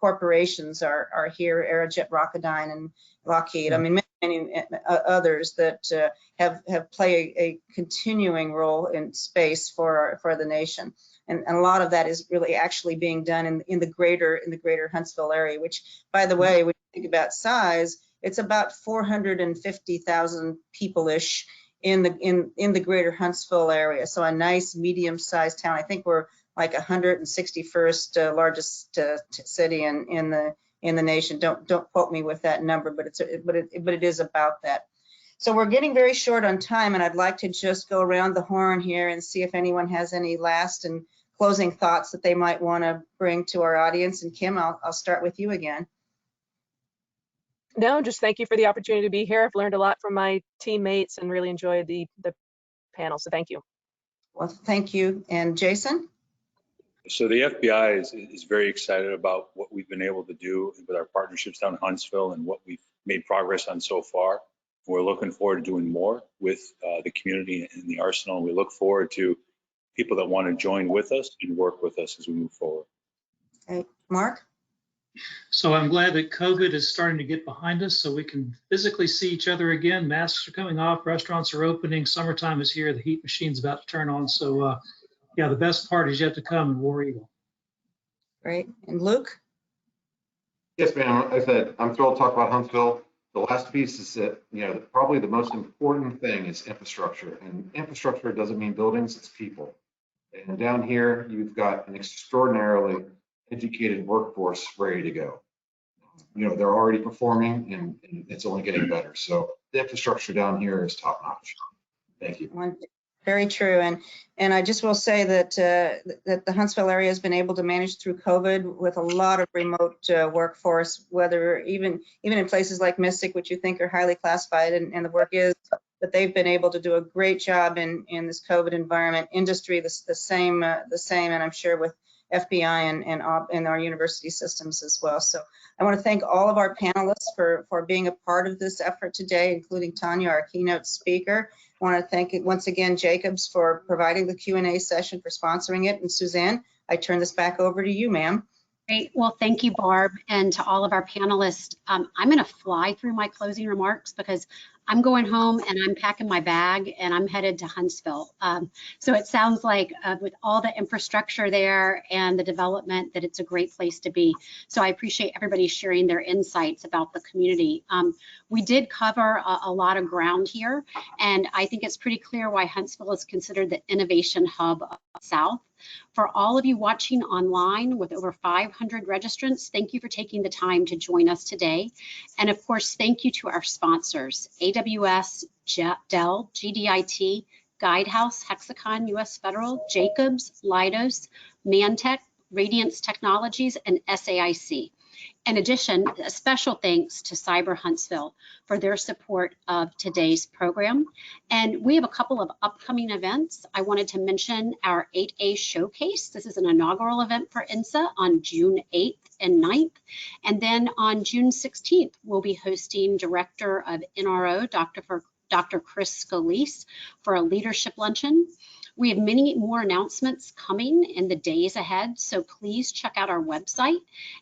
S6: corporations are here. Aerojet Rocketdyne and Lockheed. I mean, many others that have played a continuing role in space for the nation. And a lot of that is really actually being done in the greater Huntsville area, which, by the way, when you think about size, it's about 450,000 people-ish in the greater Huntsville area. So a nice medium-sized town. I think we're like 161st largest city in the nation. Don't quote me with that number, but it is about that. So we're getting very short on time, and I'd like to just go around the horn here and see if anyone has any last and closing thoughts that they might want to bring to our audience. And Kim, I'll start with you again.
S7: No, just thank you for the opportunity to be here. I've learned a lot from my teammates and really enjoyed the panel, so thank you.
S6: Well, thank you. And Jason?
S8: So the FBI is very excited about what we've been able to do with our partnerships down in Huntsville and what we've made progress on so far. We're looking forward to doing more with the community and the arsenal. And we look forward to people that want to join with us and work with us as we move forward.
S6: Okay, Mark?
S9: So I'm glad that COVID is starting to get behind us so we can physically see each other again. Masks are coming off, restaurants are opening, summertime is here, the heat machine's about to turn on. So yeah, the best part is yet to come in War Eagle.
S6: Great. And Luke?
S10: Yes, ma'am. I said, I'm thrilled to talk about Huntsville. The last piece is that, probably the most important thing is infrastructure. And infrastructure doesn't mean buildings, it's people. And down here, you've got an extraordinarily educated workforce ready to go. They're already performing and it's only getting better. So the infrastructure down here is top notch. Thank you.
S6: Very true. And I just will say that that the Huntsville area has been able to manage through COVID with a lot of remote workforce, whether even in places like Mystic, which you think are highly classified, and the work is, but they've been able to do a great job in this COVID environment. Industry, the same, and I'm sure with FBI and our university systems as well. So I want to thank all of our panelists for being a part of this effort today, including Tanya, our keynote speaker. I want to thank once again Jacobs for providing the Q&A session, for sponsoring it. And Suzanne, I turn this back over to you, ma'am.
S2: Great. Well, thank you, Barb, and to all of our panelists. I'm going to fly through my closing remarks because I'm going home and I'm packing my bag and I'm headed to Huntsville. So it sounds like with all the infrastructure there and the development that it's a great place to be. So I appreciate everybody sharing their insights about the community. We did cover a lot of ground here, and I think it's pretty clear why Huntsville is considered the innovation hub of the South. For all of you watching online with over 500 registrants, thank you for taking the time to join us today. And of course, thank you to our sponsors, AWS, Dell, GDIT, Guidehouse, Hexacon, US Federal, Jacobs, Leidos, Mantech, Radiance Technologies, and SAIC. In addition, a special thanks to Cyber Huntsville for their support of today's program. And we have a couple of upcoming events. I wanted to mention our 8A Showcase. This is an inaugural event for INSA on June 8th and 9th. And then on June 16th, we'll be hosting Director of NRO, Dr. Chris Scalise, for a leadership luncheon. We have many more announcements coming in the days ahead, so please check out our website.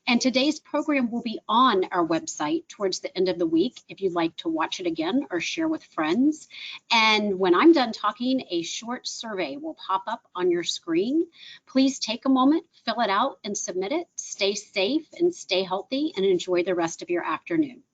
S2: And today's program will be on our website towards the end of the week if you'd like to watch it again or share with friends. And when I'm done talking, a short survey will pop up on your screen. Please take a moment, fill it out, and submit it. Stay safe and stay healthy, and enjoy the rest of your afternoon.